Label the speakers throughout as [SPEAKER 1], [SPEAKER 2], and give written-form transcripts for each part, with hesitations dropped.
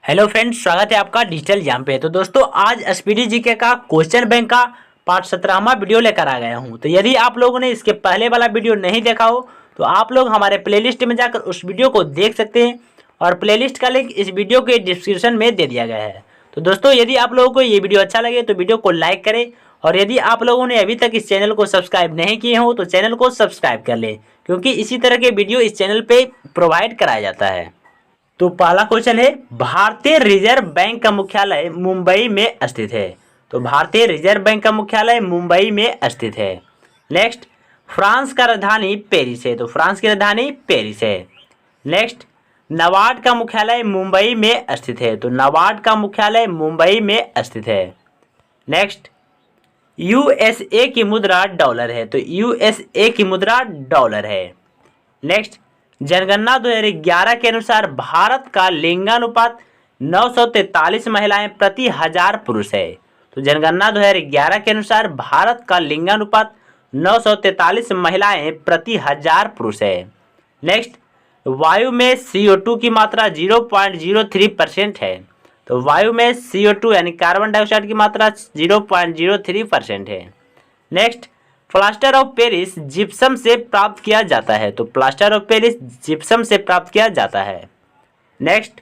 [SPEAKER 1] Hello friends, स्वागत है आपका डिजिटल एग्जाम पे। तो दोस्तों, आज एसपीडी जीके का क्वेश्चन बैंक का पार्ट 17वां वीडियो लेकर आ गया हूं। तो यदि आप लोगों ने इसके पहले वाला वीडियो नहीं देखा हो तो आप लोग हमारे प्लेलिस्ट में जाकर उस वीडियो को देख सकते हैं और प्लेलिस्ट का लिंक इस वीडियो के डिस्क्रिप्शन में दे दिया गया है। तो दोस्तों, यदि आप लोगों को ये वीडियो अच्छा लगे तो वीडियो को लाइक करें और यदि आप लोगों ने अभी तक इस चैनल को सब्सक्राइब नहीं किए हो तो चैनल को सब्सक्राइब कर लें, क्योंकि इसी तरह के वीडियो इस चैनल पे प्रोवाइड कराया जाता है। तो पहला क्वेश्चन है, भारतीय रिजर्व बैंक का मुख्यालय मुंबई में स्थित है। तो भारतीय रिजर्व बैंक का मुख्यालय मुंबई में स्थित है। नेक्स्ट, फ्रांस का राजधानी पेरिस है। तो फ्रांस की राजधानी पेरिस है। नेक्स्ट, नाबार्ड का मुख्यालय मुंबई में स्थित है। तो नाबार्ड का मुख्यालय मुंबई में स्थित है। नेक्स्ट, यूएसए की मुद्रा डॉलर है। तो यूएसए की मुद्रा डॉलर है। नेक्स्ट, जनगणना 2011 के अनुसार भारत का लिंगानुपात 943 महिलाएं प्रति 1000 पुरुष है। तो जनगणना 2011 के अनुसार भारत का लिंगानुपात 943 महिलाएं प्रति 1000 पुरुष है। नेक्स्ट, वायु में CO2 की मात्रा 0.03% है। तो वायु में CO2 यानी कार्बन डाइऑक्साइड की मात्रा 0.03% है। Next, plaster of Paris gypsum से प्राप्त किया जाता है। तो प्लास्टर ऑफ पेरिस जिप्सम से प्राप्त किया जाता है। नेक्स्ट,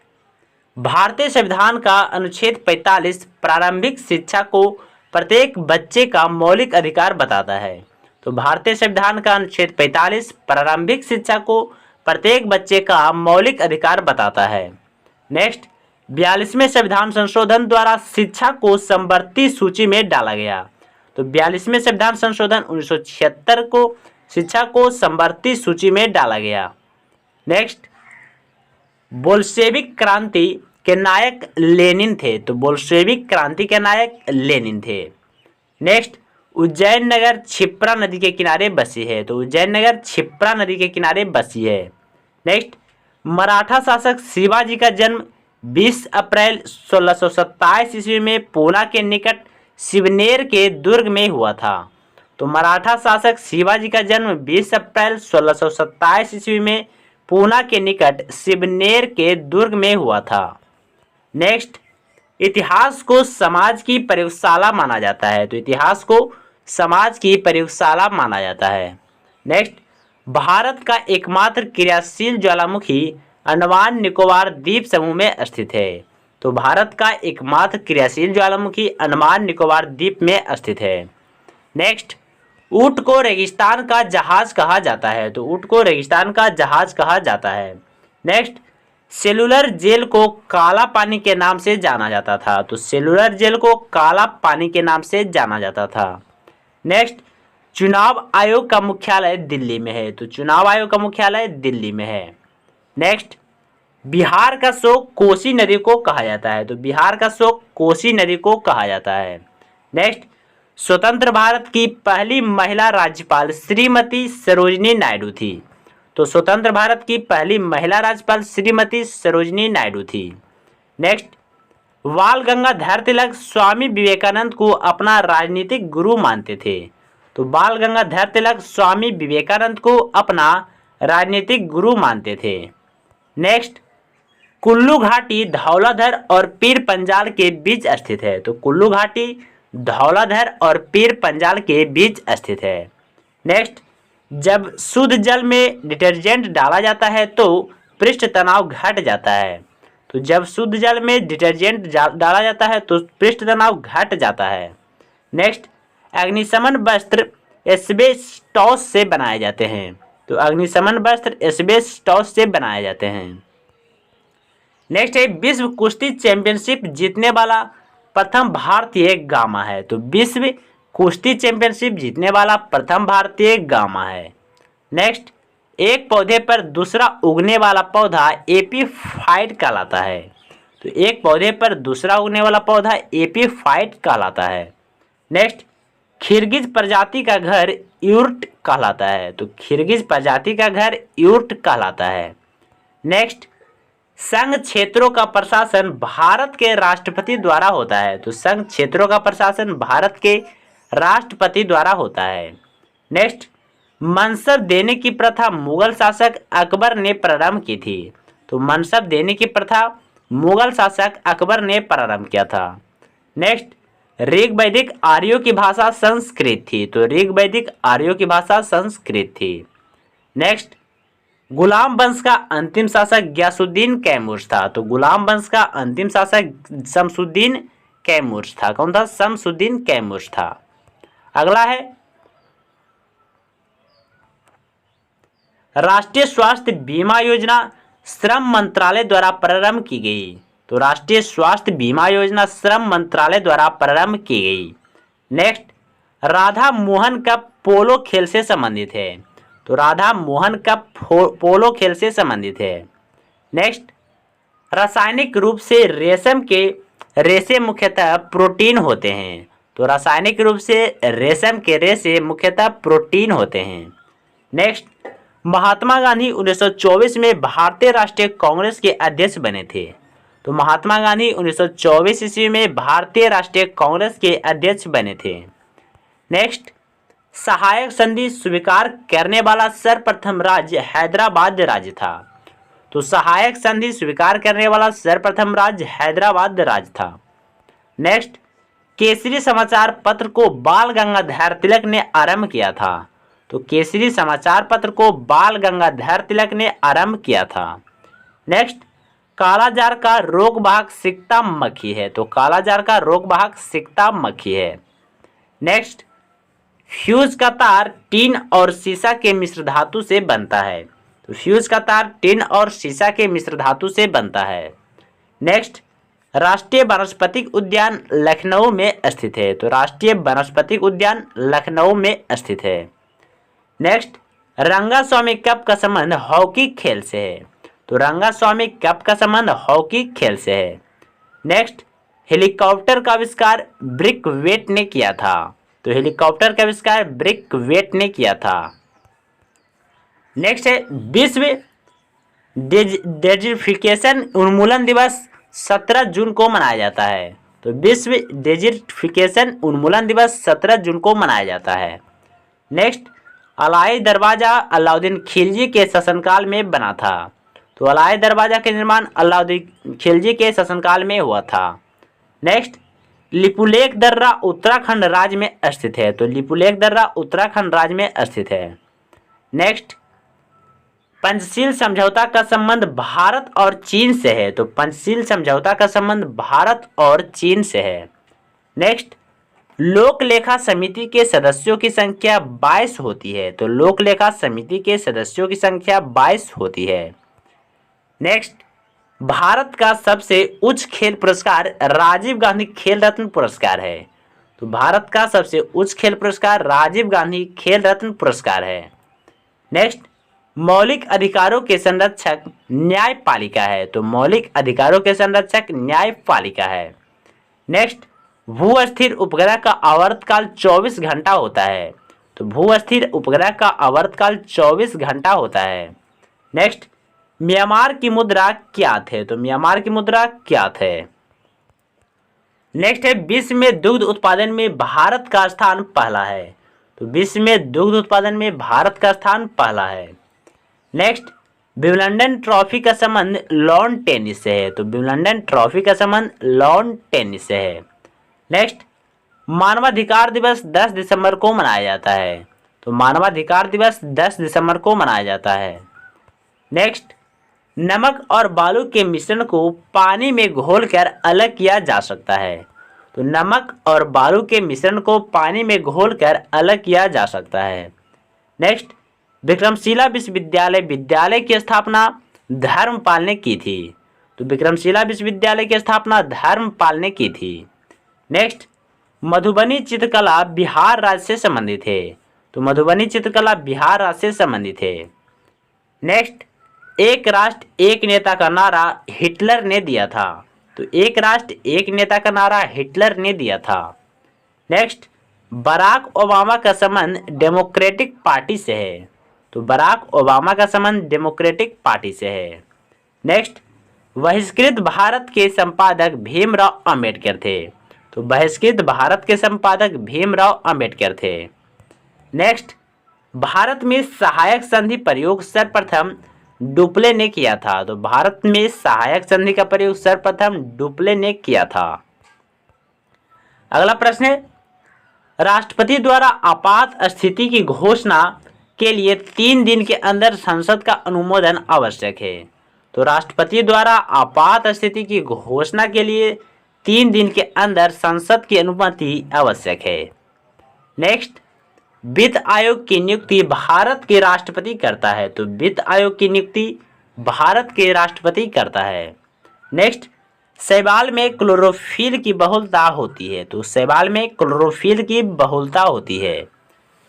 [SPEAKER 1] भारतीय संविधान का अनुच्छेद 45 प्रारंभिक शिक्षा को प्रत्येक बच्चे का मौलिक अधिकार बताता है। तो भारतीय संविधान का अनुच्छेद 45 प्रारंभिक शिक्षा को प्रत्येक बच्चे का मौलिक अधिकार बताता है। नेक्स्ट, 42वें संविधान संशोधन द्वारा शिक्षा को समवर्ती सूची में डाला गया। तो 42वें संविधान संशोधन 1976 को शिक्षा को समवर्ती सूची में डाला गया। नेक्स्ट, बोल्शेविक क्रांति के नायक लेनिन थे। तो बोल्शेविक क्रांति के नायक लेनिन थे। नेक्स्ट, उज्जैन नगर क्षिप्रा नदी के किनारे बसी है। तो उज्जैन नगर क्षिप्रा नदी के किनारे बसी है। नेक्स्ट, मराठा शासक शिवाजी का जन्म 20 अप्रैल 1627 ईस्वी में पूना के निकट शिवनेर के दुर्ग में हुआ था। तो मराठा शासक शिवाजी का जन्म 20 अप्रैल 1627 ईस्वी में पूना के निकट शिवनेर के दुर्ग में हुआ था। नेक्स्ट, इतिहास को समाज की प्रयोगशाला माना जाता है। तो इतिहास को समाज की प्रयोगशाला माना जाता है। नेक्स्ट, भारत का एकमात्र क्रियाशील ज्वालामुखी अंडमान निकोबार द्वीप समूह में स्थित है। तो भारत का एकमात्र क्रियाशील ज्वालामुखी अंडमान निकोबार द्वीप में स्थित है। नेक्स्ट, ऊंट को रेगिस्तान का जहाज कहा जाता है। तो ऊंट को रेगिस्तान का जहाज कहा जाता है। नेक्स्ट, सेलुलर जेल को काला पानी के नाम से जाना जाता था। तो सेलुलर जेल को काला पानी के नाम से जाना जाता था। नेक्स्ट, चुनाव आयोग का मुख्यालय दिल्ली में है। तो चुनाव आयोग का मुख्यालय दिल्ली में है। नेक्स्ट, बिहार का शोक कोसी नदी को कहा जाता है। तो बिहार का शोक कोसी नदी को कहा जाता है। नेक्स्ट, स्वतंत्र भारत की पहली महिला राज्यपाल श्रीमती सरोजिनी नायडू थी। तो स्वतंत्र भारत की पहली महिला राज्यपाल श्रीमती सरोजिनी नायडू थी। नेक्स्ट, बाल गंगाधर तिलक स्वामी विवेकानंद को अपना राजनीतिक गुरु मानते थे। तो बाल गंगाधर तिलक स्वामी विवेकानंद को अपना राजनीतिक गुरु मानते थे। नेक्स्ट, कुल्लू घाटी धौलाधर और पीर पंजाल के बीच स्थित है। तो कुल्लू घाटी धौलाधर और पीर पंजाल के बीच स्थित है। नेक्स्ट, जब शुद्ध जल में डिटर्जेंट डाला जाता है तो पृष्ठ तनाव घट जाता है। तो जब शुद्ध जल में डिटर्जेंट डाला जाता है तो पृष्ठ तनाव घट जाता है। नेक्स्ट, अग्निशमन वस्त्र एस्बेस्टॉस से बनाए जाते हैं। तो अग्निशमन वस्त्र एस्बेस्टॉस से बनाए जाते हैं। नेक्स्ट है, विश्व कुश्ती चैंपियनशिप जीतने वाला प्रथम भारतीय गामा है। तो विश्व कुश्ती चैंपियनशिप जीतने वाला प्रथम भारतीय गामा है। नेक्स्ट, एक पौधे पर दूसरा उगने वाला पौधा एपीफाइट कहलाता है। तो एक पौधे पर दूसरा उगने वाला पौधा एपीफाइट कहलाता है। नेक्स्ट, खिरगिज प्रजाति का घर यूर्ट कहलाता है। तो खिरगिज प्रजाति का घर यूर्ट कहलाता है। नेक्स्ट, संघ क्षेत्रों का प्रशासन भारत के राष्ट्रपति द्वारा होता है। तो संघ क्षेत्रों का प्रशासन भारत के राष्ट्रपति द्वारा होता है। नेक्स्ट, मनसब देने की प्रथा मुगल शासक अकबर ने प्रारंभ की थी। तो मनसब देने की प्रथा मुगल शासक अकबर ने प्रारंभ किया था। नेक्स्ट, ऋग वैदिक आर्यों की भाषा संस्कृत थी, तो ऋग वैदिक आर्यों की भाषा संस्कृत थी। नेक्स्ट, गुलाम वंश का अंतिम शासक गयासुद्दीन कैमूर था, तो गुलाम वंश का अंतिम शासक शमसुद्दीन कैमूर था। कौन था? शमसुद्दीन कैमूर था। अगला है राष्ट्रीय स्वास्थ्य बीमा योजना श्रम मंत्रालय द्वारा प्रारंभ की गई, तो राष्ट्रीय स्वास्थ्य बीमा योजना श्रम मंत्रालय द्वारा प्रारंभ की गई। नेक्स्ट, राधा मोहन कप पोलो खेल से संबंधित है, तो राधा मोहन कप पोलो खेल से संबंधित है। नेक्स्ट, रासायनिक रूप से रेशम के रेशे मुख्यतः प्रोटीन होते हैं, तो रासायनिक रूप से रेशम के रेशे मुख्यतः प्रोटीन होते हैं। नेक्स्ट, महात्मा गांधी 1924 में भारतीय राष्ट्रीय कांग्रेस के अध्यक्ष बने थे, तो महात्मा गांधी 1924 ईस्वी में भारतीय राष्ट्रीय कांग्रेस के अध्यक्ष बने थे। नेक्स्ट, सहायक संधि स्वीकार करने वाला सर्वप्रथम राज्य हैदराबाद राज्य था, तो सहायक संधि स्वीकार करने वाला सर्वप्रथम राज्य हैदराबाद राज्य था। नेक्स्ट, केसरी समाचार पत्र को बाल गंगाधर तिलक ने आरंभ किया था, तो केसरी समाचार पत्र को बाल गंगाधर तिलक ने आरंभ किया था। नेक्स्ट, कालाजार का रोगवाहक सिकता मक्खी है, तो कालाजार का रोगवाहक सिकता मक्खी है। नेक्स्ट, फ्यूज का तार टीन और सीसा के मिश्र धातु से बनता है, तो फ्यूज का तार टीन और सीसा के मिश्र धातु से बनता है। नेक्स्ट, राष्ट्रीय वानस्पतिक उद्यान लखनऊ में स्थित है, तो राष्ट्रीय वानस्पतिक उद्यान लखनऊ में स्थित है। नेक्स्ट, रंगास्वामी कप का संबंध हॉकी खेल से है, तो रंगास्वामी कप का संबंध हॉकी खेल से है। नेक्स्ट, हेलीकॉप्टर का आविष्कार ब्रिकवेट ने किया था, तो हेलीकॉप्टर का आविष्कार ब्रिकवेट ने किया था। नेक्स्ट है विश्व डेजर्टिफिकेशन उन्मूलन दिवस 17 जून को मनाया जाता है, तो विश्व डेजर्टिफिकेशन उन्मूलन दिवस 17 जून को मनाया जाता है। नेक्स्ट, अलाई दरवाजा अलाउद्दीन खिलजी के शासनकाल में बना था, तो अलाई दरवाजा का निर्माण अलाउद्दीन खिलजी के शासनकाल में हुआ था। नेक्स्ट, लिपुलेख दर्रा उत्तराखंड राज्य में स्थित है, तो लिपुलेख दर्रा उत्तराखंड राज्य में स्थित है। नेक्स्ट, पंचशील समझौता का संबंध भारत और चीन से है, तो पंचशील समझौता का संबंध भारत और चीन से है। नेक्स्ट, लोक लेखा समिति के सदस्यों की संख्या 22 होती है, तो लोक लेखा समिति के सदस्यों की संख्या 22 होती है। नेक्स्ट, भारत का सबसे उच्च खेल पुरस्कार राजीव गांधी खेल रत्न पुरस्कार है, तो भारत का सबसे उच्च खेल पुरस्कार राजीव गांधी खेल रत्न पुरस्कार है। नेक्स्ट, मौलिक अधिकारों के संरक्षक न्यायपालिका है, तो मौलिक अधिकारों के संरक्षक न्यायपालिका है। नेक्स्ट, भू स्थिर उपग्रह का आवर्तकाल 24 घंटा होता है, तो भू स्थिर उपग्रह का आवर्तकाल 24 घंटा होता है। नेक्स्ट, म्यांमार की मुद्रा क्या थे, तो म्यांमार की मुद्रा क्या थे। नेक्स्ट है विश्व में दुग्ध उत्पादन में भारत का स्थान पहला है, तो विश्व में दुग्ध उत्पादन में भारत का स्थान पहला है। नेक्स्ट, विंबलडन ट्रॉफी का संबंध लॉन टेनिस से है, तो विंबलडन ट्रॉफी का संबंध लॉन टेनिस से है। नेक्स्ट, मानवाधिकार दिवस 10 दिसंबर को मनाया जाता है, तो मानवाधिकार दिवस 10 दिसंबर को मनाया जाता है। नेक्स्ट, नमक और बालू के मिश्रण को पानी में घोलकर अलग किया जा सकता है, तो नमक और बालू के मिश्रण को पानी में घोलकर अलग किया जा सकता है। नेक्स्ट, विक्रमशिला विश्वविद्यालय की स्थापना धर्मपाल ने की थी, तो विक्रमशिला विश्वविद्यालय की स्थापना धर्मपाल ने की थी। नेक्स्ट, मधुबनी चित्रकला बिहार राज्य से संबंधित है, तो मधुबनी चित्रकला बिहार राज्य से संबंधित है। नेक्स्ट, एक राष्ट्र एक नेता का नारा हिटलर ने दिया था, तो एक राष्ट्र एक नेता का नारा हिटलर ने दिया था। नेक्स्ट, बराक ओबामा का संबंध डेमोक्रेटिक पार्टी से है, तो बराक ओबामा का संबंध डेमोक्रेटिक पार्टी से है। नेक्स्ट, बहिष्कृत भारत के संपादक भीमराव अंबेडकर थे, तो बहिष्कृत भारत के संपादक भीमराव अंबेडकर थे। नेक्स्ट, भारत में सहायक संधि प्रयोग सर्वप्रथम डुप्ले ने किया था? तो भारत में सहायक संधि का प्रयोग सर्वप्रथम डुप्ले ने किया था। अगला प्रश्न है, राष्ट्रपति द्वारा आपात स्थिति की घोषणा के लिए 3 दिन के अंदर संसद का अनुमोदन आवश्यक है। तो राष्ट्रपति द्वारा आपात स्थिति की घोषणा के लिए 3 दिन के अंदर संसद की अनुमति आवश्यक है। नेक्स्ट, वित्त आयोग की नियुक्ति भारत के राष्ट्रपति करता है। तो वित्त आयोग की नियुक्ति भारत के राष्ट्रपति करता है। नेक्स्ट, शैवाल में क्लोरोफिल की बहुलता होती है। तो शैवाल में क्लोरोफिल की बहुलता होती है।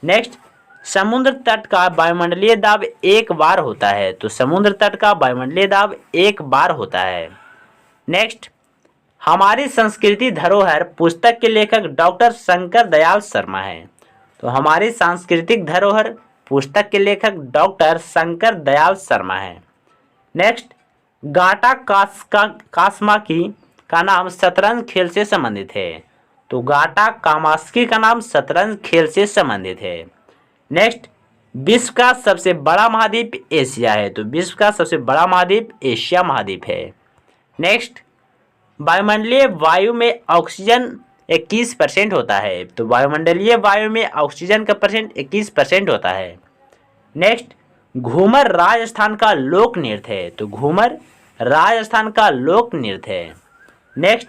[SPEAKER 1] नेक्स्ट, समुद्र तट का वायुमंडलीय दाब 1 बार होता है। तो समुद्र तट का वायुमंडलीय दाब 1 बार होता है। नेक्स्ट, हमारी संस्कृति धरोहर पुस्तक के लेखक डॉक्टर शंकर दयाल शर्मा हैं। तो हमारी सांस्कृतिक धरोहर पुस्तक के लेखक डॉक्टर शंकर दयाल शर्मा हैं। नेक्स्ट, गाटा कास्माकी का नाम शतरंज खेल से संबंधित है। तो गाटा कामास्की का नाम शतरंज खेल से संबंधित है। नेक्स्ट, विश्व का सबसे बड़ा महाद्वीप एशिया है। तो विश्व का सबसे बड़ा महाद्वीप एशिया महाद्वीप है। नेक्स्ट, वायुमंडलीय वायु में ऑक्सीजन 21% होता है। तो वायुमंडलीय वायु में ऑक्सीजन का परसेंट 21% होता है। नेक्स्ट, घूमर राजस्थान का लोक नृत्य है। तो घूमर राजस्थान का लोक नृत्य है। नेक्स्ट,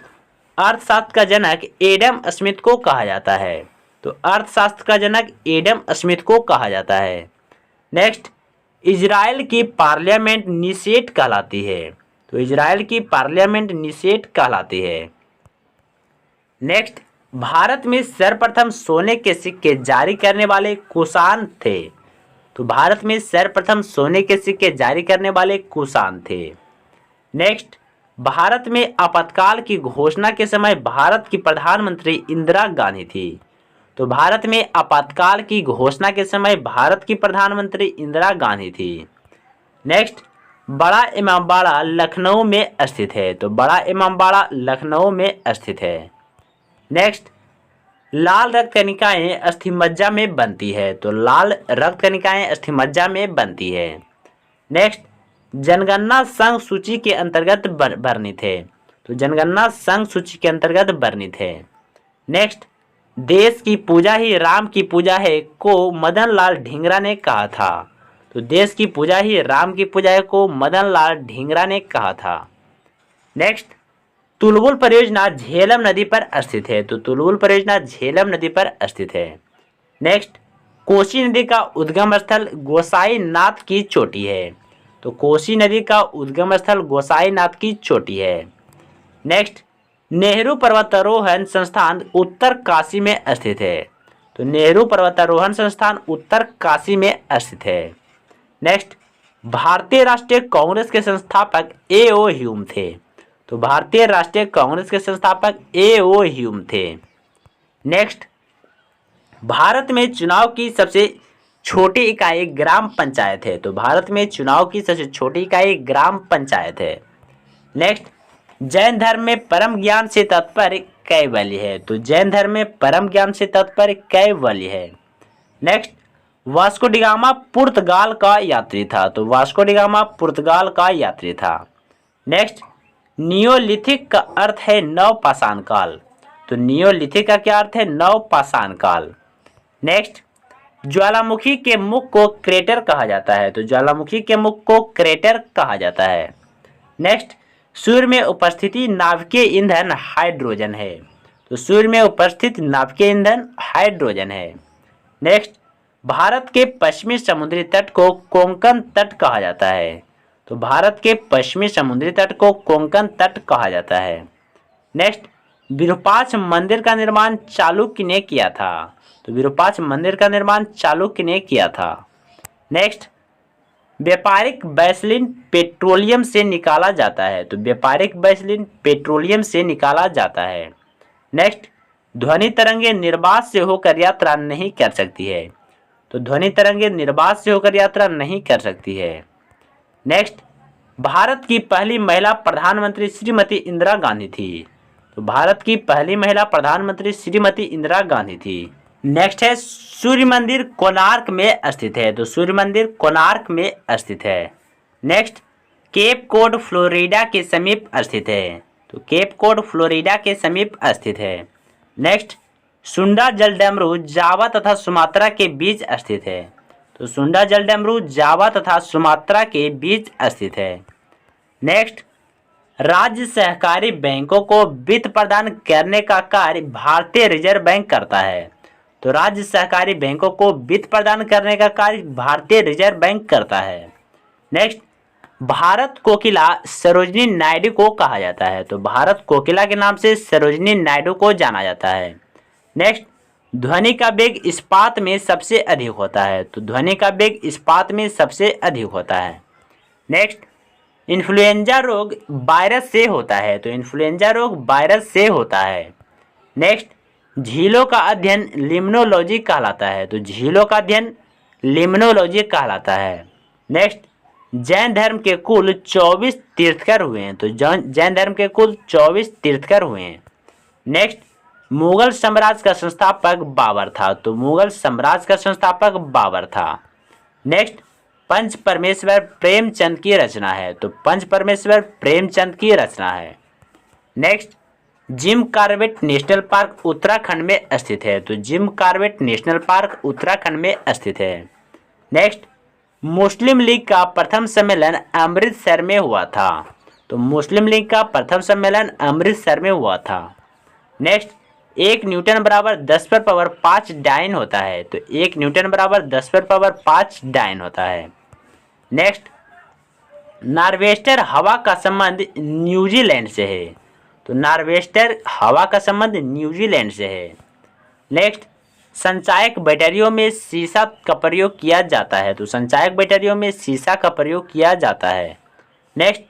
[SPEAKER 1] अर्थशास्त्र का जनक एडम स्मिथ को कहा जाता है। तो अर्थशास्त्र का जनक एडम स्मिथ को कहा जाता है। नेक्स्ट, इजराइल की पार्लियामेंट निषेध कहलाती है। तो इजराइल की पार्लियामेंट निषेध कहलाती है। नेक्स्ट, भारत में सर्वप्रथम सोने के सिक्के जारी करने वाले कुषाण थे। तो भारत में सर्वप्रथम सोने के सिक्के जारी करने वाले कुषाण थे। नेक्स्ट, भारत में आपातकाल की घोषणा के समय भारत की प्रधानमंत्री इंदिरा गांधी थी। तो भारत में आपातकाल की घोषणा के समय भारत की प्रधानमंत्री इंदिरा गांधी थी। नेक्स्ट, बड़ा इमामबाड़ा लखनऊ में स्थित है। तो बड़ा इमामबाड़ा लखनऊ में स्थित है। नेक्स्ट, लाल रक्त कणिकाएं अस्थिमज्जा में बनती है। तो लाल रक्त कणिकाएं अस्थिमज्जा में बनती है। नेक्स्ट, जनगणना संघ सूची के अंतर्गत वर्णित है। तो जनगणना संघ सूची के अंतर्गत वर्णित है। नेक्स्ट, देश की पूजा ही राम की पूजा है को मदन लाल ढींगरा ने कहा था। तो देश की पूजा ही राम की पूजा है को मदन लाल ढींगरा ने कहा था। नेक्स्ट, तुलबुल परियोजना झेलम नदी पर स्थित है। तो तुलबुल परियोजना झेलम नदी पर स्थित है। नेक्स्ट, कोसी नदी का उद्गम स्थल गोसाईनाथ की चोटी है। तो कोसी नदी का उद्गम स्थल गोसाईनाथ की चोटी है। नेक्स्ट, नेहरू पर्वतारोहण संस्थान उत्तर काशी में स्थित है। तो नेहरू पर्वतारोहण संस्थान उत्तर काशी में स्थित है। नेक्स्ट, भारतीय राष्ट्रीय कांग्रेस के संस्थापक ए.ओ. ह्यूम थे। तो भारतीय राष्ट्रीय कांग्रेस के संस्थापक ए.ओ. ह्यूम थे। नेक्स्ट, भारत में चुनाव की सबसे छोटी इकाई ग्राम पंचायत है। तो भारत में चुनाव की सबसे छोटी इकाई ग्राम पंचायत है। नेक्स्ट, जैन धर्म में परम ज्ञान से तात्पर्य कैवल्य है। तो जैन धर्म में परम ज्ञान से तात्पर्य कैवल्य है। नेक्स्ट, वास्को डी गामा पुर्तगाल का यात्री था। तो वास्को डी गामा पुर्तगाल का यात्री था। नेक्स्ट, नियोलिथिक का अर्थ है नवपाषाण काल। तो नियोलिथिक का क्या अर्थ है? नवपाषाण काल। नेक्स्ट, ज्वालामुखी के मुख को क्रेटर कहा जाता है। तो ज्वालामुखी के मुख को क्रेटर कहा जाता है। नेक्स्ट, सूर्य में उपस्थिति नाभिकीय ईंधन हाइड्रोजन है। तो सूर्य में उपस्थित नाभिकीय ईंधन हाइड्रोजन है। नेक्स्ट, भारत के पश्चिमी समुद्री तट को कोंकण तट कहा जाता है। तो भारत के पश्चिमी समुद्री तट को कोंकण तट कहा जाता है। नेक्स्ट, विरूपाक्ष मंदिर का निर्माण चालुक्य ने किया था। तो विरूपाक्ष मंदिर का निर्माण चालुक्य ने किया था। नेक्स्ट, व्यापारिक वैसलीन पेट्रोलियम से निकाला जाता है। तो व्यापारिक वैसलीन पेट्रोलियम से निकाला जाता है। नेक्स्ट, ध्वनि तरंगे निर्वात से होकर यात्रा नहीं कर सकती है। तो ध्वनि तरंगे निर्वात से होकर यात्रा नहीं कर सकती है। नेक्स्ट, भारत की पहली महिला प्रधानमंत्री श्रीमती इंदिरा गांधी थी। तो भारत की पहली महिला प्रधानमंत्री श्रीमती इंदिरा गांधी थी। नेक्स्ट है, सूर्य मंदिर कोणार्क में स्थित है। तो सूर्य मंदिर कोणार्क में स्थित है। नेक्स्ट, केप कोड फ्लोरिडा के समीप स्थित है, तो केप कोड फ्लोरिडा के समीप स्थित है। नेक्स्ट, सुंडा जल डमरू जावा तथा सुमात्रा के बीच स्थित है, तो सुंडा जल डमरू जावा तथा सुमात्रा के बीच स्थित है। नेक्स्ट, राज्य सहकारी बैंकों को वित्त प्रदान करने का कार्य भारतीय रिजर्व बैंक करता है, तो राज्य सहकारी बैंकों को वित्त प्रदान करने का कार्य भारतीय रिजर्व बैंक करता है। नेक्स्ट, भारत कोकिला सरोजिनी नायडू को कहा जाता है, तो भारत कोकिला के नाम से सरोजिनी नायडू को जाना जाता है। नेक्स्ट, ध्वनि का वेग इस्पात में सबसे अधिक होता है, तो ध्वनि का वेग इस्पात में सबसे अधिक होता है। नेक्स्ट, इन्फ्लुएंजा रोग वायरस से होता है, तो इन्फ्लुएंजा रोग वायरस से होता है। नेक्स्ट, झीलों का अध्ययन लिम्नोलॉजी कहलाता है, तो झीलों का अध्ययन लिम्नोलॉजी कहलाता है। नेक्स्ट, जैन धर्म के कुल 24 तीर्थकर हुए हैं, तो जैन धर्म के कुल 24 तीर्थकर हुए हैं। नेक्स्ट, मुगल साम्राज्य का संस्थापक बाबर था, तो मुगल साम्राज्य का संस्थापक बाबर था। नेक्स्ट, पंच परमेश्वर प्रेमचंद की रचना है, तो पंच परमेश्वर प्रेमचंद की रचना है। Next, Jim Corbett national park Uttarakhand में स्थित है, तो Jim Corbett national park Uttarakhand में स्थित है। नेक्स्ट, मुस्लिम लीग का प्रथम सम्मेलन अमृतसर में हुआ था, तो मुस्लिम लीग का प्रथम सम्मेलन अमृतसर में हुआ था। नेक्स्ट, 1 न्यूटन बराबर 10 पर पावर 5 डाइन होता है, तो 1 न्यूटन बराबर 10 पर पावर 5 डाइन होता है। नेक्स्ट, नार्वेस्टर हवा का संबंध न्यूजीलैंड से है, तो नार्वेस्टर हवा का संबंध न्यूजीलैंड से है। नेक्स्ट, संचायक बैटरियों में सीसा का प्रयोग किया जाता है, तो संचायक बैटरियों में सीसा का प्रयोग किया जाता है। नेक्स्ट,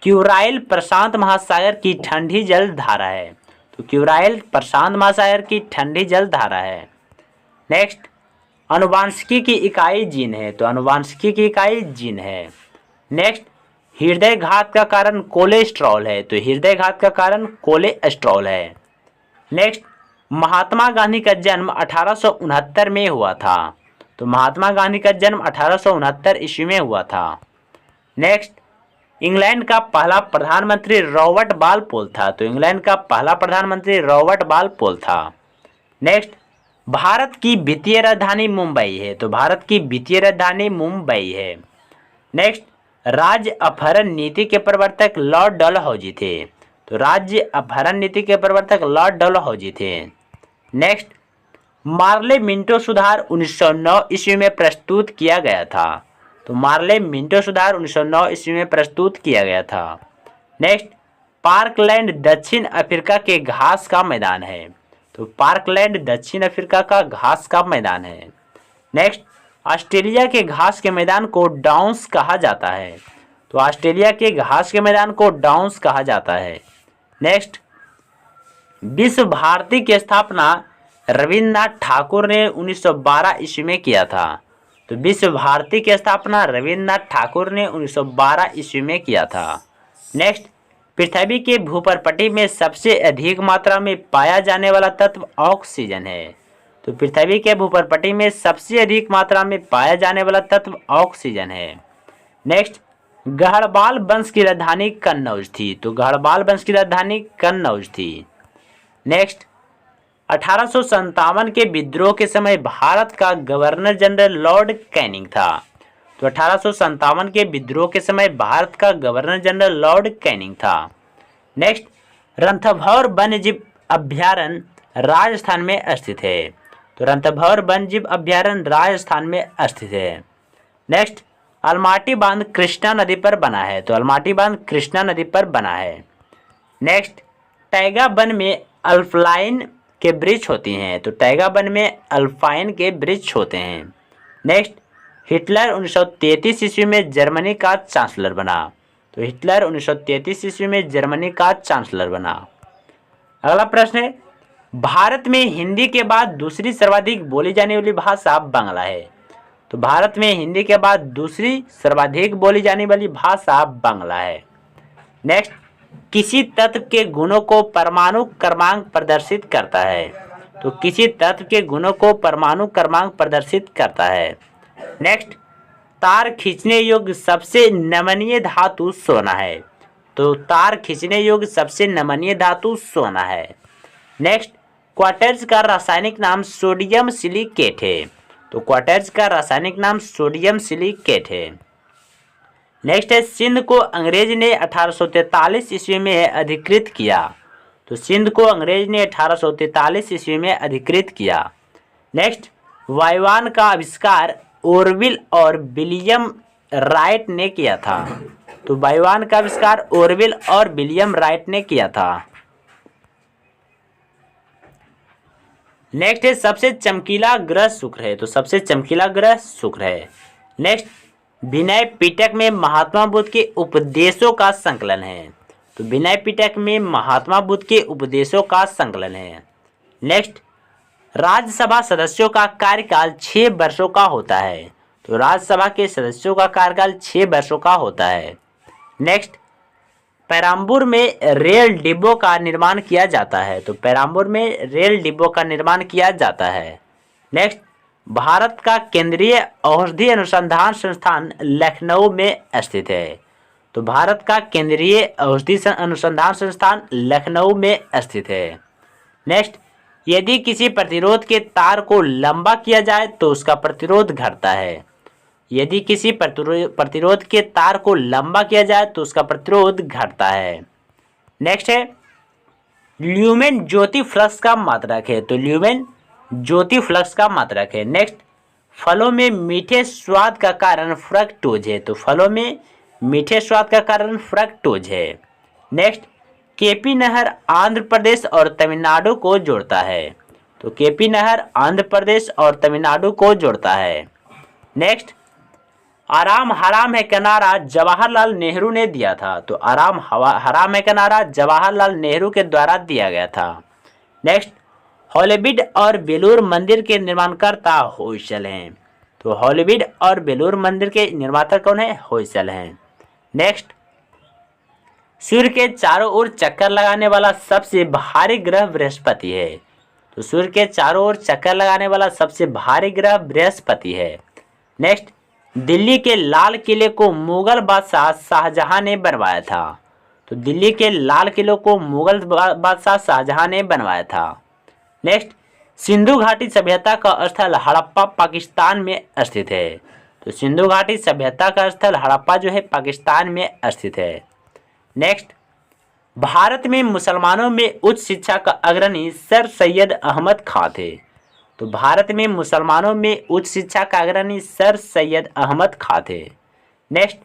[SPEAKER 1] क्यूराइल प्रशांत महासागर की ठंडी जल धारा है, तो क्यूराइल प्रशांत महासागर की ठंडी जल धारा है। नेक्स्ट, अनुवांशिकी की इकाई जीन है, तो अनुवांशिकी की इकाई जीन है। नेक्स्ट, हृदय घात का कारण कोलेस्ट्रॉल है, तो हृदय घात का कारण कोलेस्ट्रॉल है। नेक्स्ट, महात्मा गांधी का जन्म 1869 में हुआ था, तो महात्मा गांधी का जन्म 1869 ईस्वी में हुआ था। नेक्स्ट, इंग्लैंड का पहला प्रधानमंत्री रॉबर्ट वालपोल था, तो इंग्लैंड का पहला प्रधानमंत्री रॉबर्ट वालपोल था। नेक्स्ट, भारत की वित्तीय राजधानी मुंबई है, तो भारत की वित्तीय राजधानी मुंबई है। नेक्स्ट, राज्य अपहरण नीति के प्रवर्तक लॉर्ड डलहौजी थे, तो राज्य अपहरण नीति के प्रवर्तक लॉर्ड डलहौजी थे। नेक्स्ट, मार्ले मिंटो सुधार 1909 ईस्वी में प्रस्तुत किया गया था, तो मार्ले मिंटो सुधार 1909 ईस्वी में प्रस्तुत किया गया था। नेक्स्ट, पार्कलैंड दक्षिण अफ्रीका के घास का मैदान है, तो पार्कलैंड दक्षिण अफ्रीका का घास का मैदान है। नेक्स्ट, ऑस्ट्रेलिया के घास के मैदान को डाउन्स कहा जाता है, तो ऑस्ट्रेलिया के घास के मैदान को डाउन्स कहा जाता है। नेक्स्ट, विश्व भारती की स्थापना रविन्द्रनाथ ठाकुर ने 1912 ईस्वी में किया था, तो विश्व भारती की स्थापना रविन्द्रनाथ ठाकुर ने 1912 ईस्वी में किया था। नेक्स्ट, पृथ्वी के भूपर्पटी में सबसे अधिक मात्रा में पाया जाने वाला तत्व ऑक्सीजन है, तो पृथ्वी के भूपर्पटी में सबसे अधिक मात्रा में पाया जाने वाला तत्व ऑक्सीजन है। नेक्स्ट, गढ़वाल वंश की राजधानी कन्नौज थी, तो गढ़वाल वंश की राजधानी कन्नौज थी। नेक्स्ट, 1857 के विद्रोह के समय भारत का गवर्नर जनरल लॉर्ड कैनिंग था, तो 1857 के विद्रोह के समय भारत का गवर्नर जनरल लॉर्ड कैनिंग था। नेक्स्ट, रणथंभौर वन्यजीव अभ्यारण्य राजस्थान में स्थित है, तो रणथंभौर वन्यजीव अभ्यारण्य राजस्थान में स्थित है। नेक्स्ट, अलमाटी बांध कृष्णा नदी पर बना है, तो अलमाटी बांध कृष्णा नदी पर बना है। नेक्स्ट, टैगा वन में अल्पाइन के वृक्ष होती हैं, तो टैगा वन में अल्पाइन के वृक्ष होते हैं। नेक्स्ट, हिटलर 1933 ईस्वी में जर्मनी का चांसलर बना, तो हिटलर 1933 ईस्वी में जर्मनी का चांसलर बना। अगला प्रश्न है, भारत में हिंदी के बाद दूसरी सर्वाधिक बोली जाने वाली भाषा बांग्ला है, तो भारत में हिंदी के बाद दूसरी सर्वाधिक बोली जाने वाली भाषा बांग्ला है। नेक्स्ट, किसी तत्व के गुणों को परमाणु क्रमांक प्रदर्शित करता है, तो किसी तत्व के गुणों को परमाणु क्रमांक प्रदर्शित करता है। नेक्स्ट, तार खींचने योग्य सबसे नमनीय धातु सोना है। तो तार खींचने योग्य सबसे नमनीय धातु सोना है। नेक्स्ट, क्वार्टज का रासायनिक नाम सोडियम सिलिकेट है। तो क्वार्टज का रासायनिक नाम सोडियम सिलिकेट है। नेक्स्ट है, सिंध को अंग्रेज ने 1843 ईस्वी में अधिकृत किया। तो सिंध को अंग्रेज ने 1843 ईस्वी में अधिकृत किया। नेक्स्ट, वायुयान का आविष्कार ओरविल और विलियम राइट ने किया था। तो वायुयान का आविष्कार ओरविल और विलियम राइट ने किया था। नेक्स्ट है, सबसे चमकीला ग्रह शुक्र है। तो सबसे चमकीला ग्रह शुक्र है। नेक्स्ट, विनय पिटक में महात्मा बुद्ध के उपदेशों का संकलन है। तो विनय पिटक में महात्मा बुद्ध के उपदेशों का संकलन है। नेक्स्ट, राज्यसभा सदस्यों का कार्यकाल 6 वर्षों का होता है। तो राज्यसभा के सदस्यों का कार्यकाल 6 वर्षों का होता है। नेक्स्ट, पेराम्बूर में रेल डिब्बों का निर्माण किया जाता है। तो पेराम्बूर में रेल डिब्बों का निर्माण किया जाता है। नेक्स्ट, भारत का केंद्रीय औषधि अनुसंधान संस्थान लखनऊ में स्थित है। तो भारत का केंद्रीय औषधि अनुसंधान संस्थान लखनऊ में स्थित है। नेक्स्ट, यदि किसी प्रतिरोध के तार को लंबा किया जाए तो उसका प्रतिरोध घटता है। यदि किसी प्रतिरोध के तार को लंबा किया जाए तो उसका प्रतिरोध घटता है। नेक्स्ट है, ल्यूमेन ज्योति फ्लक्स का मात्रक है। तो ल्यूमेन ज्योति फ्लक्स का मात्रक है। नेक्स्ट, फलों में मीठे स्वाद का कारण फ्रक्टोज है। तो फलों में मीठे स्वाद का कारण फ्रक्टोज है। नेक्स्ट, केपी नहर आंध्र प्रदेश और तमिलनाडु को जोड़ता है। तो केपी नहर आंध्र प्रदेश और तमिलनाडु को जोड़ता है। नेक्स्ट, आराम हराम है का नारा जवाहरलाल नेहरू ने दिया था। तो आराम हराम है का नारा जवाहरलाल नेहरू के द्वारा दिया गया था। नेक्स्ट, हॉलीवुड और बेलूर मंदिर के निर्माणकर्ता होयसल हैं। तो हॉलीवुड और बेलूर मंदिर के निर्माता कौन है? होयसल हैं। नेक्स्ट, सूर्य के चारों ओर चक्कर लगाने वाला सबसे भारी ग्रह बृहस्पति है। तो सूर्य के चारों ओर चक्कर लगाने वाला सबसे भारी ग्रह बृहस्पति है। नेक्स्ट, दिल्ली के लाल किले को मुगल बादशाह शाहजहां ने बनवाया था। तो दिल्ली के लाल किले को मुगल बादशाह शाहजहां ने बनवाया था। नेक्स्ट, सिंधु घाटी सभ्यता का स्थल हड़प्पा पाकिस्तान में स्थित है। तो सिंधु घाटी सभ्यता का स्थल हड़प्पा जो है पाकिस्तान में स्थित है। नेक्स्ट, भारत में मुसलमानों में उच्च शिक्षा का अग्रणी सर सैयद अहमद खां थे। तो भारत में मुसलमानों में उच्च शिक्षा का अग्रणी सर सैयद अहमद खां थे। नेक्स्ट,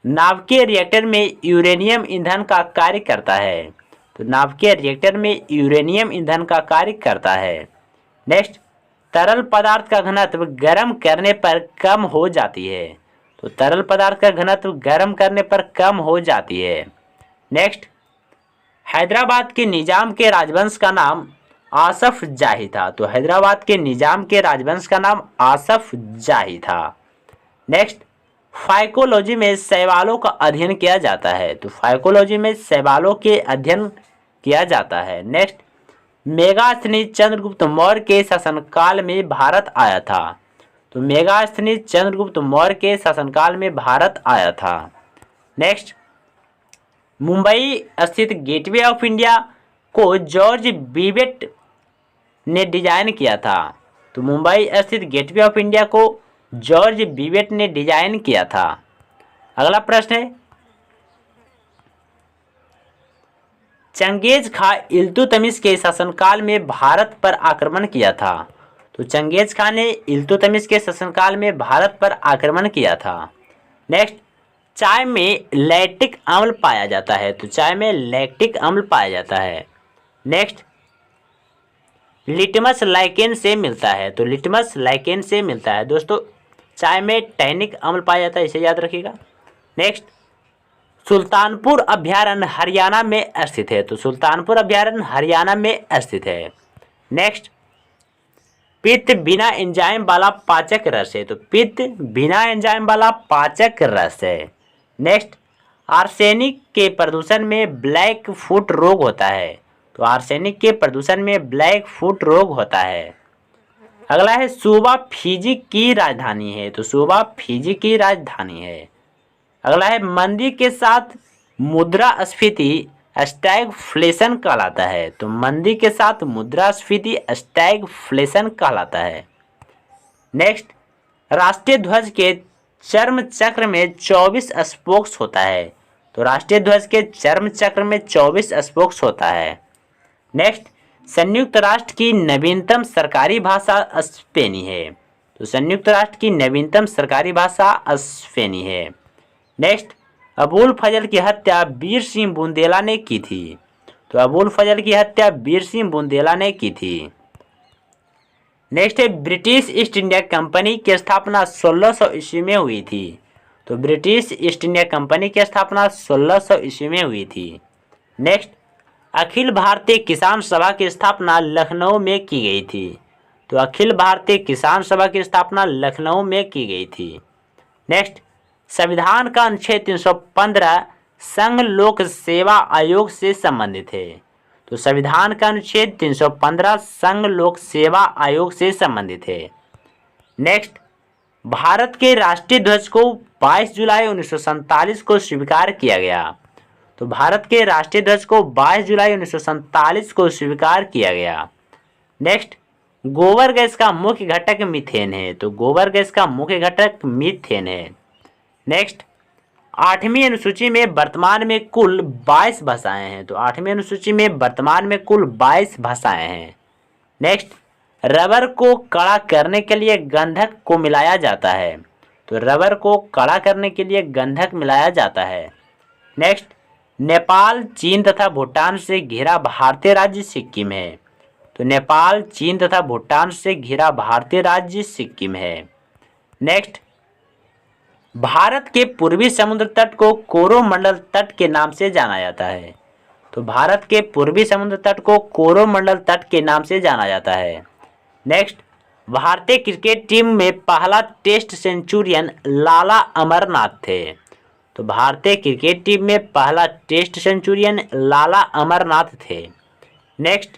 [SPEAKER 1] नाभिकीय रिएक्टर में यूरेनियम ईंधन का कार्य करता है। तो नाभिकीय रिएक्टर में यूरेनियम ईंधन का कार्य करता है। नेक्स्ट, तरल पदार्थ का घनत्व गर्म करने पर कम हो जाती है। तो तरल पदार्थ का घनत्व गर्म करने पर कम हो जाती है। नेक्स्ट, हैदराबाद के निजाम के राजवंश का नाम आसफ जाही था। तो हैदराबाद के निजाम के राजवंश का नाम आसफ जाही था। नेक्स्ट, फाइकोलॉजी में शैवालों का अध्ययन किया जाता है। तो फाइकोलॉजी में शैवालों के अध्ययन किया जाता है। नेक्स्ट, मेगास्थनीज चंद्रगुप्त मौर्य के शासनकाल में भारत आया था। तो मेगास्थनीज चंद्रगुप्त मौर्य के शासनकाल में भारत आया था। नेक्स्ट, मुंबई स्थित गेटवे ऑफ इंडिया को जॉर्ज बीवेट ने डिजाइन किया था। तो मुंबई स्थित गेटवे ऑफ इंडिया को जॉर्ज बीवेट ने डिजाइन किया था। अगला प्रश्न है, चंगेज खां इल्तुतमिश के शासनकाल में भारत पर आक्रमण किया था। तो चंगेज खां ने इल्तुतमिश के शासनकाल में भारत पर आक्रमण किया था। नेक्स्ट, चाय में लैक्टिक अम्ल पाया जाता है। तो चाय में लैक्टिक अम्ल पाया जाता है। नेक्स्ट, लिटमस लाइकेन से मिलता है। तो लिटमस लाइकेन से मिलता है। दोस्तों, चाय में टैनिक अम्ल पाया जाता है, इसे याद रखिएगा। नेक्स्ट, सुल्तानपुर अभ्यारण्य हरियाणा में स्थित है। तो सुल्तानपुर अभ्यारण्य हरियाणा में स्थित है। नेक्स्ट, पित्त बिना एंजाइम वाला पाचक रस है। तो पित्त बिना एंजाइम वाला पाचक रस है। नेक्स्ट, आर्सेनिक के प्रदूषण में ब्लैक फुट रोग होता है। तो आर्सेनिक के प्रदूषण में ब्लैक फुट रोग होता है। अगला है सूबा फिजी की राजधानी है, तो सूबा फिजी की राजधानी है। अगला है मंदी के साथ मुद्रास्फीति स्टैगफ्लेशन कहलाता है, तो मंदी के साथ मुद्रास्फीति स्टैगफ्लेशन कहलाता है। नेक्स्ट, राष्ट्रीय ध्वज के चर्म चक्र में 24 स्पोक्स होता है, तो राष्ट्रीय ध्वज के चर्म चक्र में 24 स्पोक्स होता है। नेक्स्ट, संयुक्त राष्ट्र की नवीनतम सरकारी भाषा स्पेनी है, तो संयुक्त राष्ट्र की नवीनतम सरकारी भाषा स्पेनी है। नेक्स्ट, अबुल फजल की हत्या बीर सिंह बुंदेला ने की थी, तो अबुल फजल की हत्या बीर सिंह बुंदेला ने की थी। नेक्स्ट है ब्रिटिश ईस्ट इंडिया कंपनी की स्थापना 1600 ईस्वी में हुई थी, तो ब्रिटिश ईस्ट इंडिया कंपनी की स्थापना 1600 ईस्वी में हुई थी। नेक्स्ट, अखिल भारतीय किसान सभा की स्थापना लखनऊ में की गई थी, तो अखिल भारतीय किसान सभा की स्थापना लखनऊ में की गई थी। नेक्स्ट, संविधान का अनुच्छेद 315 संघ लोक सेवा आयोग से संबंधित है, तो संविधान का अनुच्छेद 315 संघ लोक सेवा आयोग से संबंधित है। नेक्स्ट, भारत के राष्ट्रीय ध्वज को 22 जुलाई 1947 को स्वीकार किया गया, तो भारत के राष्ट्रीय ध्वज को 22 जुलाई 1947 को स्वीकार किया गया। नेक्स्ट, गोबर गैस का मुख्य घटक मीथेन है, तो गोबर गैस का मुख्य घटक मीथेन है। नेक्स्ट, 8वीं अनुसूची में वर्तमान में कुल 22 भाषाएं हैं, तो 8वीं अनुसूची में वर्तमान में कुल 22 भाषाएं हैं। नेक्स्ट, रबर को कड़ा करने के लिए गंधक को मिलाया जाता है, तो रबर को कड़ा करने के लिए गंधक मिलाया जाता है। नेक्स्ट, नेपाल, चीन तथा भूटान से घिरा भारतीय राज्य सिक्किम है, तो नेपाल, चीन तथा भूटान से घिरा भारतीय राज्य सिक्किम है। नेक्स्ट, भारत के पूर्वी समुद्र तट को कोरोमंडल तट के नाम से जाना जाता है, तो भारत के पूर्वी समुद्र तट को कोरोमंडल तट के नाम से जाना जाता है। नेक्स्ट, भारतीय क्रिकेट टीम में पहला टेस्ट सेंचुरियन लाला अमरनाथ थे, तो भारतीय क्रिकेट टीम में पहला टेस्ट सेंचुरियन लाला अमरनाथ थे। नेक्स्ट,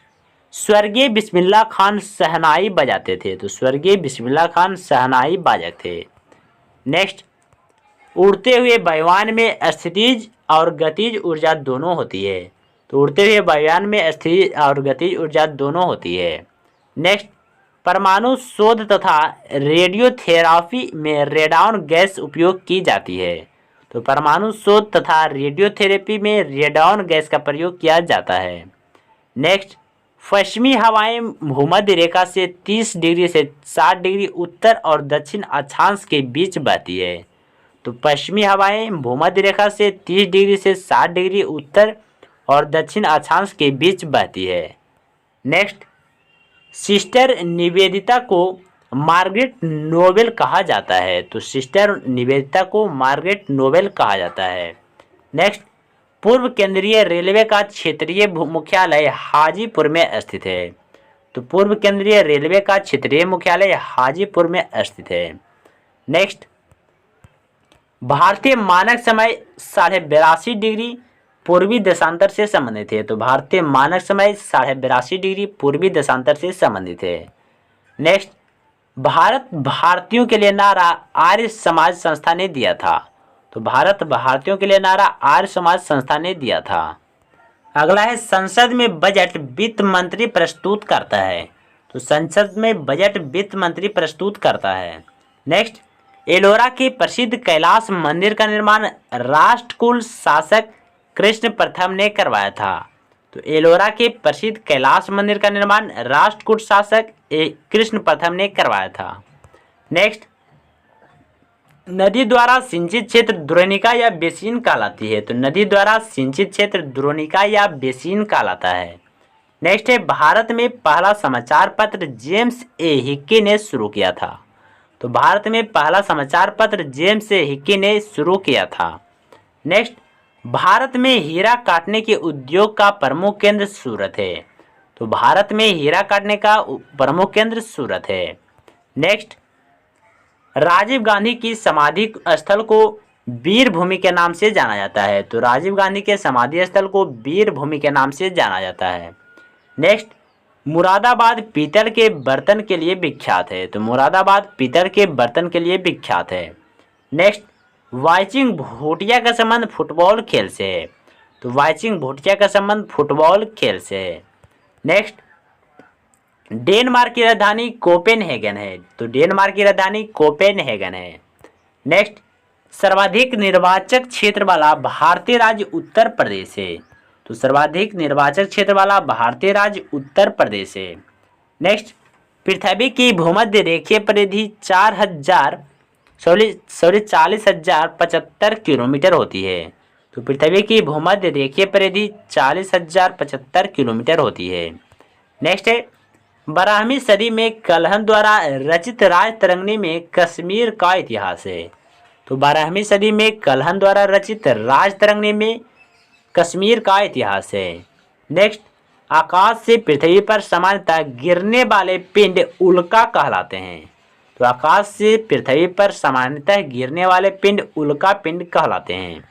[SPEAKER 1] स्वर्गीय बिस्मिल्लाह खान शहनाई बजाते थे, तो स्वर्गीय बिस्मिल्लाह खान शहनाई बाजक थे। नेक्स्ट, उड़ते हुए वायुयान में स्थितिज और गतिज ऊर्जा दोनों होती है, तो उड़ते हुए वायुयान में स्थितिज और गतिज ऊर्जा दोनों होती है। नेक्स्ट, परमाणु शोध तथा रेडियोथेरापी में रेडॉन गैस उपयोग की जाती है, तो परमाणु शोध तथा रेडियोथेरेपी में रेडॉन गैस का प्रयोग किया जाता है। नेक्स्ट, पश्चिमी हवाएं भूमध्य रेखा से 30 डिग्री से 60 डिग्री उत्तर और दक्षिण अक्षांश के बीच बहती है, तो पश्चिमी हवाएं भूमध्य रेखा से 30 डिग्री से 60 डिग्री उत्तर और दक्षिण अक्षांश के बीच बहती है। नेक्स्ट, सिस्टर निवेदिता को मार्गरेट नोबेल कहा जाता है, तो सिस्टर निवेदिता को मार्गरेट नोबेल कहा जाता है। नेक्स्ट, पूर्व केंद्रीय रेलवे का क्षेत्रीय मुख्यालय हाजीपुर में स्थित है, तो पूर्व केंद्रीय रेलवे का क्षेत्रीय मुख्यालय हाजीपुर में स्थित है। नेक्स्ट, भारतीय मानक समय 82.5 डिग्री पूर्वी देशांतर से संबंधित है, तो भारतीय मानक समय 82.5 डिग्री पूर्वी देशांतर से संबंधित है। नेक्स्ट, भारत भारतीयों के लिए नारा आर्य समाज संस्था ने दिया था, तो भारत भारतीयों के लिए नारा आर्य समाज संस्था ने दिया था। अगला है संसद में बजट वित्त मंत्री प्रस्तुत करता है, तो संसद में बजट वित्त मंत्री प्रस्तुत करता है। नेक्स्ट, एलोरा के प्रसिद्ध कैलाश मंदिर का निर्माण राष्ट्रकूट शासक कृष्ण प्रथम ने करवाया था, तो एलोरा के प्रसिद्ध कैलाश मंदिर का निर्माण राष्ट्रकूट शासक कृष्ण प्रथम ने करवाया था। नेक्स्ट, नदी द्वारा सिंचित क्षेत्र द्रोणिका या बेसिन कहलाती है, तो नदी द्वारा सिंचित क्षेत्र द्रोणिका या बेसिन कहलाता है। नेक्स्ट है भारत में पहला समाचार पत्र जेम्स ए हिक्की ने शुरू किया था, तो भारत में पहला समाचार पत्र जेम्स ए हिक्की ने शुरू किया था। नेक्स्ट, भारत में हीरा काटने के उद्योग का प्रमुख केंद्र सूरत है, तो भारत में हीरा काटने का प्रमुख केंद्र सूरत है। नेक्स्ट, राजीव गांधी की समाधि स्थल को वीर भूमि के नाम से जाना जाता है, तो राजीव गांधी के समाधि स्थल को वीर भूमि के नाम से जाना जाता है। नेक्स्ट, मुरादाबाद पीतल के बर्तन के लिए विख्यात है, तो मुरादाबाद पीतल के बर्तन के लिए विख्यात है। नेक्स्ट, वाइचिंग भूटिया का संबंध फुटबॉल खेल से है, तो वाइचिंग भूटिया का संबंध फुटबॉल खेल से है। नेक्स्ट, डेनमार्क की राजधानी कोपेनहेगन है, तो डेनमार्क की राजधानी कोपेनहेगन है। नेक्स्ट, सर्वाधिक निर्वाचक क्षेत्र वाला भारतीय राज्य उत्तर प्रदेश है, तो सर्वाधिक निर्वाचक क्षेत्र वाला भारतीय राज्य उत्तर प्रदेश है। नेक्स्ट, पृथ्वी की भूमध्य रेखीय परिधि 40,075 किलोमीटर होती है, तो पृथ्वी की भूमध्य रेखीय परिधि 40,075 किलोमीटर होती है। नेक्स्ट है, 12वीं सदी में कल्हण द्वारा रचित राजतरंगिणी में कश्मीर का इतिहास है, तो 12वीं सदी में कल्हण द्वारा रचित राजतरंगिणी में कश्मीर का इतिहास है। नेक्स्ट, आकाश से पृथ्वी पर सामान्यतः गिरने वाले पिंड उल्का कहलाते हैं, तो आकाश से पृथ्वी पर सामान्यतः गिरने वाले पिंड उल्का पिंड कहलाते हैं।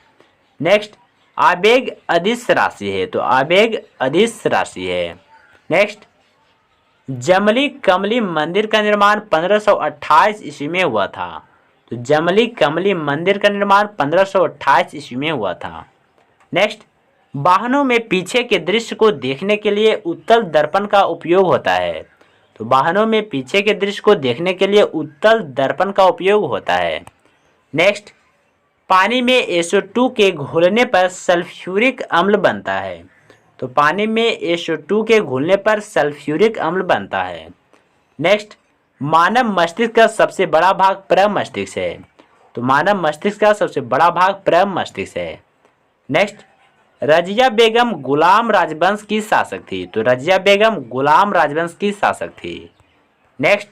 [SPEAKER 1] नेक्स्ट, आवेग अदिश राशि है, तो आवेग अदिश राशि है। नेक्स्ट, जमली कमली मंदिर का निर्माण 1528 ईस्वी में हुआ था, तो जमली कमली मंदिर का निर्माण 1528 ईस्वी में हुआ था। नेक्स्ट, वाहनों में पीछे के दृश्य को देखने के लिए उत्तल दर्पण का उपयोग होता है, तो वाहनों में पीछे के दृश्य को देखने के लिए उत्तल दर्पण का उपयोग होता है। नेक्स्ट, पानी में SO2 के घुलने पर सल्फ्यूरिक अम्ल बनता है, तो पानी में SO2 के घुलने पर सल्फ्यूरिक अम्ल बनता है। नेक्स्ट, मानव मस्तिष्क का सबसे बड़ा भाग प्रमस्तिष्क है, तो मानव मस्तिष्क का सबसे बड़ा भाग प्रमस्तिष्क है। नेक्स्ट, रजिया बेगम गुलाम राजवंश की शासक थी, तो रजिया बेगम गुलाम राजवंश की शासक थी। नेक्स्ट,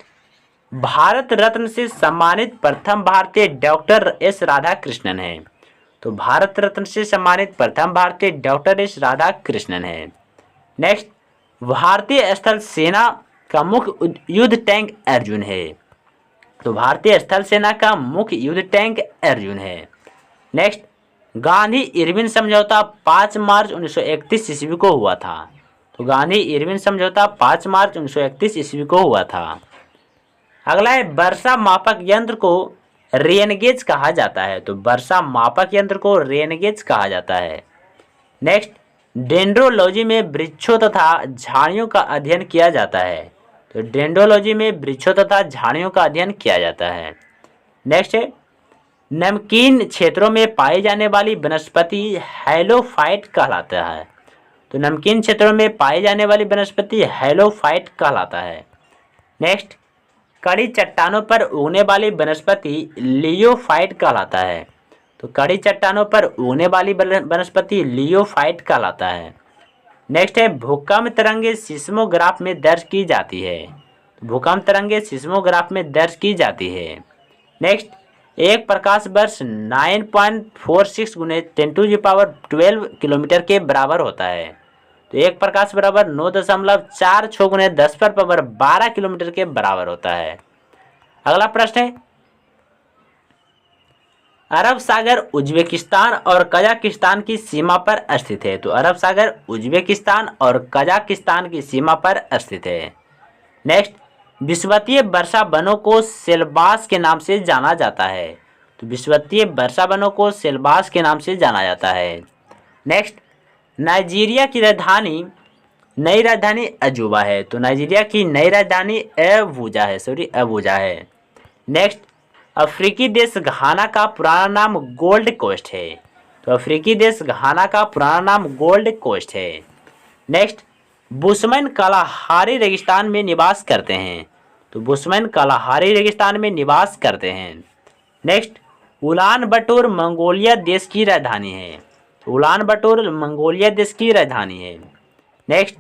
[SPEAKER 1] भारत रत्न से सम्मानित प्रथम भारतीय डॉक्टर S राधाकृष्णन है, तो भारत रत्न से सम्मानित प्रथम भारतीय डॉक्टर S राधाकृष्णन है। नेक्स्ट, भारतीय स्थल सेना का मुख्य युद्ध टैंक अर्जुन है, तो भारतीय स्थल सेना का मुख्य युद्ध टैंक अर्जुन है। नेक्स्ट, गांधी इरविन समझौता 5 मार्च 1931 ईस्वी को हुआ था, तो गांधी इरविन समझौता 5 मार्च 1931 ईस्वी को हुआ था। अगला है, वर्षा मापक यंत्र को रेनगेज कहा जाता है, तो वर्षा मापक यंत्र को रेनगेज कहा जाता है। नेक्स्ट, डेंड्रोलॉजी में वृक्षों तथा झाड़ियों का अध्ययन किया जाता है, तो डेंड्रोलॉजी में वृक्षों तथा झाड़ियों का अध्ययन किया जाता है। नेक्स्ट है, नमकीन क्षेत्रों में पाई जाने वाली वनस्पति हैलोफाइट कहलाता है, तो नमकीन क्षेत्रों में पाई जाने वाली वनस्पति हैलोफाइट कहलाता है। नेक्स्ट, कड़ी चट्टानों पर उगने वाली वनस्पति लियोफाइट कहलाता है, तो कड़ी चट्टानों पर उगने वाली वनस्पति लियोफाइट कहलाता है। नेक्स्ट है, भूकंप तरंगे सिस्मोग्राफ में दर्ज की जाती है, तो भूकंप तरंगे सिस्मोग्राफ में दर्ज की जाती है। नेक्स्ट, एक प्रकाश वर्ष 9.46 गुने 10⁻12 किलोमीटर के बराबर होता है, तो एक प्रकाश बराबर 9.46 गुने 10⁻12 किलोमीटर के बराबर होता है। अगला प्रश्न है, अरब सागर उज्बेकिस्तान और कजाकिस्तान की सीमा पर स्थित है, तो अरब सागर उज्बेकिस्तान और कजाकिस्तान की सीमा पर स्थित है। नेक्स्ट, विषुवतीय वर्षा वनों को सेलबास के नाम से जाना जाता है, तो विषुवतीय वर्षा वनों को सेलबास के नाम से जाना जाता है। नेक्स्ट, नाइजीरिया की नई राजधानी अजूबा है, तो नाइजीरिया की नई राजधानी अबूजा है। नेक्स्ट, अफ्रीकी देश घाना का पुराना नाम गोल्ड कोस्ट है, तो अफ्रीकी देश घाना का पुराना नाम गोल्ड कोस्ट है। नेक्स्ट, बुशमैन कालाहारी रेगिस्तान में निवास करते हैं, तो बुशमैन कालाहारी रेगिस्तान में निवास करते हैं। नेक्स्ट, उलान बटोर मंगोलिया देश की राजधानी है, उलान बटोर मंगोलिया देश की राजधानी है। नेक्स्ट,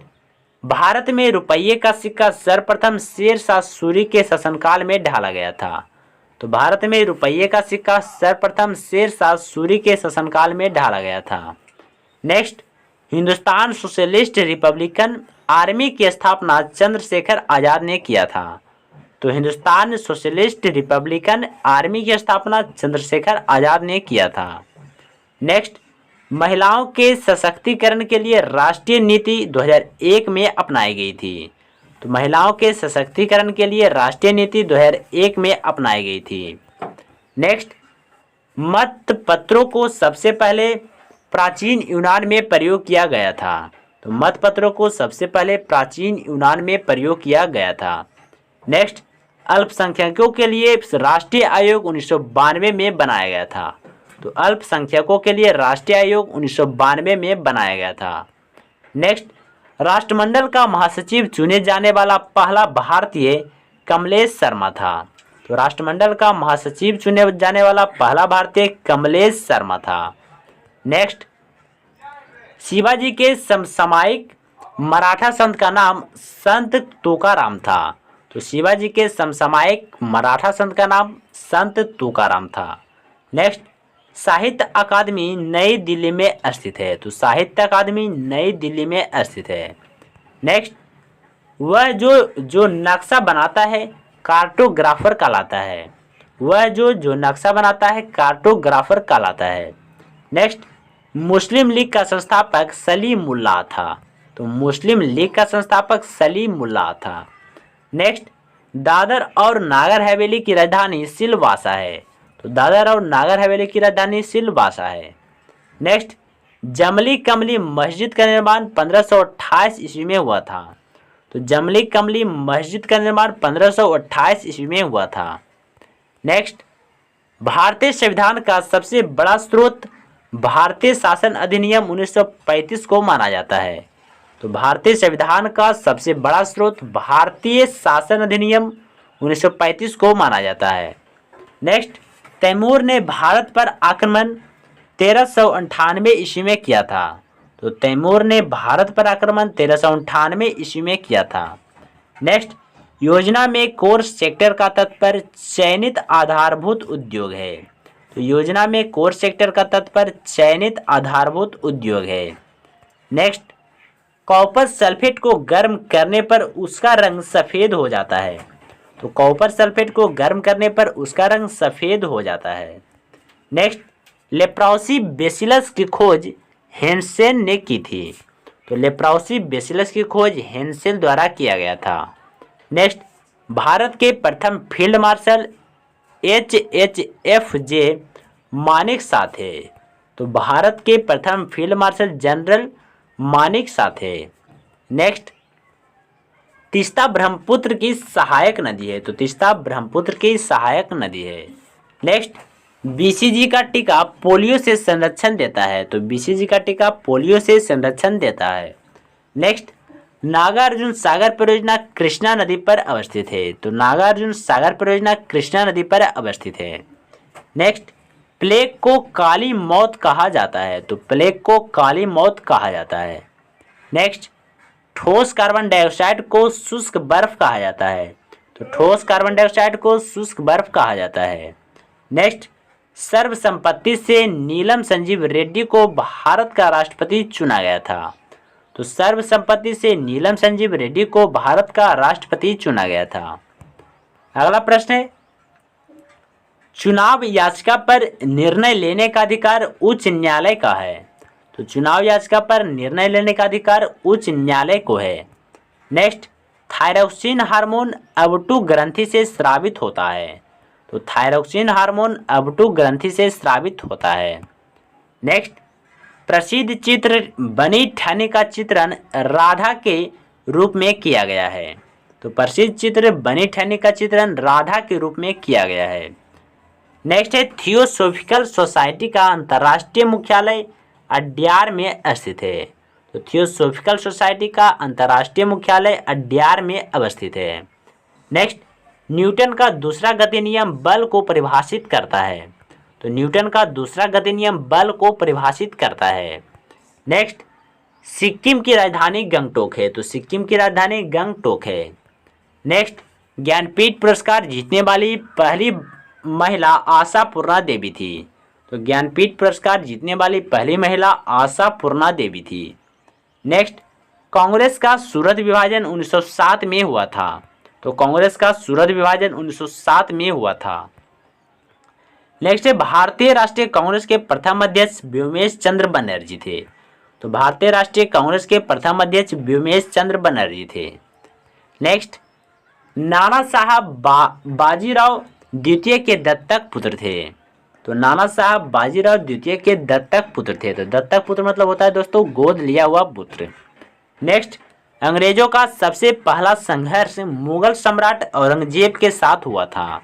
[SPEAKER 1] भारत में रुपये का सिक्का सर्वप्रथम शेरशाह सूरी के शासनकाल में ढाला गया था, तो भारत में रुपये का सिक्का सर्वप्रथम शेरशाह सूरी के शासनकाल में ढाला गया था। Next, Hindustan socialist Republican army की स्थापना चंद्रशेखर आज़ाद ने किया था, तो हिंदुस्तान सोशलिस्ट रिपब्लिकन आर्मी की स्थापना चंद्रशेखर आज़ाद ने किया था। नेक्स्ट, महिलाओं के सशक्तिकरण के लिए राष्ट्रीय नीति 2001 में अपनाई गई थी, तो महिलाओं के सशक्तिकरण के लिए राष्ट्रीय नीति 2001 में अपनाई गई थी। नेक्स्ट, मत पत्रों को सबसे पहले प्राचीन यूनान में प्रयोग किया गया था। तो मत पत्रों को सबसे पहले प्राचीन यूनान में प्रयोग किया गया था। नेक्स्ट, अल्पसंख्यकों के लिए राष्ट्रीय आयोग 1992 में बनाया गया था। तो अल्पसंख्यकों के लिए राष्ट्रीय आयोग 1992 में बनाया गया था। नेक्स्ट, राष्ट्रमंडल का महासचिव चुने जाने वाला पहला भारतीय कमलेश शर्मा था। तो राष्ट्रमंडल का महासचिव चुने जाने वाला पहला भारतीय कमलेश शर्मा था। नेक्स्ट, शिवाजी के समसामयिक मराठा संत का नाम संत तुकाराम था। तो शिवाजी के समसामयिक मराठा संत का नाम संत तुकाराम था। नेक्स्ट, साहित्य अकादमी नई दिल्ली में स्थित है। तो साहित्य अकादमी नई दिल्ली में स्थित है। नेक्स्ट, वह जो नक्शा बनाता है कार्टोग्राफर कहलाता है। वह जो नक्शा बनाता है कार्टोग्राफर कहलाता है। नेक्स्ट, मुस्लिम लीग का संस्थापक सलीमुल्लाह था। तो मुस्लिम लीग का संस्थापक सलीमुल्लाह था। नेक्स्ट, दादर और नागर हवेली की राजधानी सिलवासा है। तो दादर और नागर हवेली की राजधानी सिलवासा है। नेक्स्ट, जमली कमली मस्जिद का निर्माण 1528 ईस्वी में हुआ था। तो जमली कमली मस्जिद का निर्माण 1528 ईस्वी में हुआ था। नेक्स्ट, भारतीय संविधान का सबसे बड़ा स्रोत भारतीय शासन अधिनियम 1935 को माना जाता है। तो भारतीय संविधान का सबसे बड़ा स्रोत भारतीय शासन अधिनियम 1935 को माना जाता है। नेक्स्ट, तैमूर ने भारत पर आक्रमण 1398 ईस्वी में किया था। तो तैमूर ने भारत पर आक्रमण 1398 ईस्वी में किया था। नेक्स्ट, योजना में कोर सेक्टर का तात्पर्य चयनित आधारभूत उद्योग है। तो योजना में कोर सेक्टर का तात्पर्य चयनित आधारभूत उद्योग है। नेक्स्ट, कॉपर सल्फेट को गर्म करने पर उसका रंग सफ़ेद हो जाता है। तो कॉपर सल्फेट को गर्म करने पर उसका रंग सफ़ेद हो जाता है। नेक्स्ट, लेप्रोसी बेसिलस की खोज हेंसेन ने की थी। तो लेप्रोसी बेसिलस की खोज हेंसेल द्वारा किया गया था। नेक्स्ट, भारत के प्रथम फील्ड मार्शल HHFJ मानेकशॉ थे। तो भारत के प्रथम फील्ड मार्शल जनरल मानेकशॉ थे। नेक्स्ट, तीस्ता ब्रह्मपुत्र की सहायक नदी है। तो तीस्ता ब्रह्मपुत्र की सहायक नदी है। नेक्स्ट, BCG का टीका पोलियो से संरक्षण देता है। तो BCG का टीका पोलियो से संरक्षण देता है। नेक्स्ट, नागार्जुन सागर परियोजना कृष्णा नदी पर अवस्थित है। तो नागार्जुन सागर परियोजना कृष्णा नदी पर अवस्थित है। नेक्स्ट, प्लेग को काली मौत कहा जाता है। तो प्लेग को काली मौत कहा जाता है। नेक्स्ट, ठोस कार्बन डाइऑक्साइड को शुष्क बर्फ कहा जाता है। तो ठोस कार्बन डाइऑक्साइड को शुष्क बर्फ कहा जाता है। नेक्स्ट, सर्वसम्मति से नीलम संजीव रेड्डी को भारत का राष्ट्रपति चुना गया था। तो सर्वसम्मति से नीलम संजीव रेड्डी को भारत का राष्ट्रपति चुना गया था। अगला प्रश्न है, चुनाव याचिका पर निर्णय लेने का अधिकार उच्च न्यायालय का है। तो चुनाव याचिका पर निर्णय लेने का अधिकार उच्च न्यायालय को है। नेक्स्ट, थायरॉक्सिन हार्मोन अबटू ग्रंथि से स्रावित होता है। तो थायरॉक्सिन हार्मोन अबटू ग्रंथि से स्रावित होता है। नेक्स्ट, प्रसिद्ध चित्र बनी ठनी का चित्रण राधा के रूप में किया गया है। तो प्रसिद्ध चित्र बनी ठनी का चित्रण राधा के रूप में किया गया है। नेक्स्ट है, थियोसॉफिकल सोसाइटी का अंतर्राष्ट्रीय मुख्यालय अड्यार में स्थित है। तो थियोसॉफिकल सोसाइटी का अंतर्राष्ट्रीय मुख्यालय अड्यार में अवस्थित है। नेक्स्ट, न्यूटन का दूसरा गति नियम बल को परिभाषित करता है। तो न्यूटन का दूसरा गति नियम बल को परिभाषित करता है। नेक्स्ट, सिक्किम की राजधानी गंगटोक है। तो सिक्किम की राजधानी गंगटोक है। नेक्स्ट, ज्ञानपीठ पुरस्कार जीतने वाली पहली महिला आशापूर्णा देवी थी। तो ज्ञानपीठ पुरस्कार जीतने वाली पहली महिला आशापूर्णा देवी थी। नेक्स्ट, कांग्रेस का सूरत विभाजन 1907 में हुआ था। तो कांग्रेस का सूरत विभाजन 1907 में हुआ था। नेक्स्ट है, भारतीय राष्ट्रीय कांग्रेस के प्रथम अध्यक्ष व्योमेश चंद्र बनर्जी थे। तो भारतीय राष्ट्रीय कांग्रेस के प्रथम अध्यक्ष व्योमेश चंद्र बनर्जी थे। नेक्स्ट, नाना साहब बाजीराव द्वितीय के दत्तक पुत्र थे। तो नाना साहब बाजीराव द्वितीय के दत्तक पुत्र थे। तो दत्तक पुत्र मतलब होता है दोस्तों गोद लिया हुआ पुत्र। नेक्स्ट, अंग्रेजों का सबसे पहला संघर्ष मुगल सम्राट औरंगजेब के साथ हुआ था।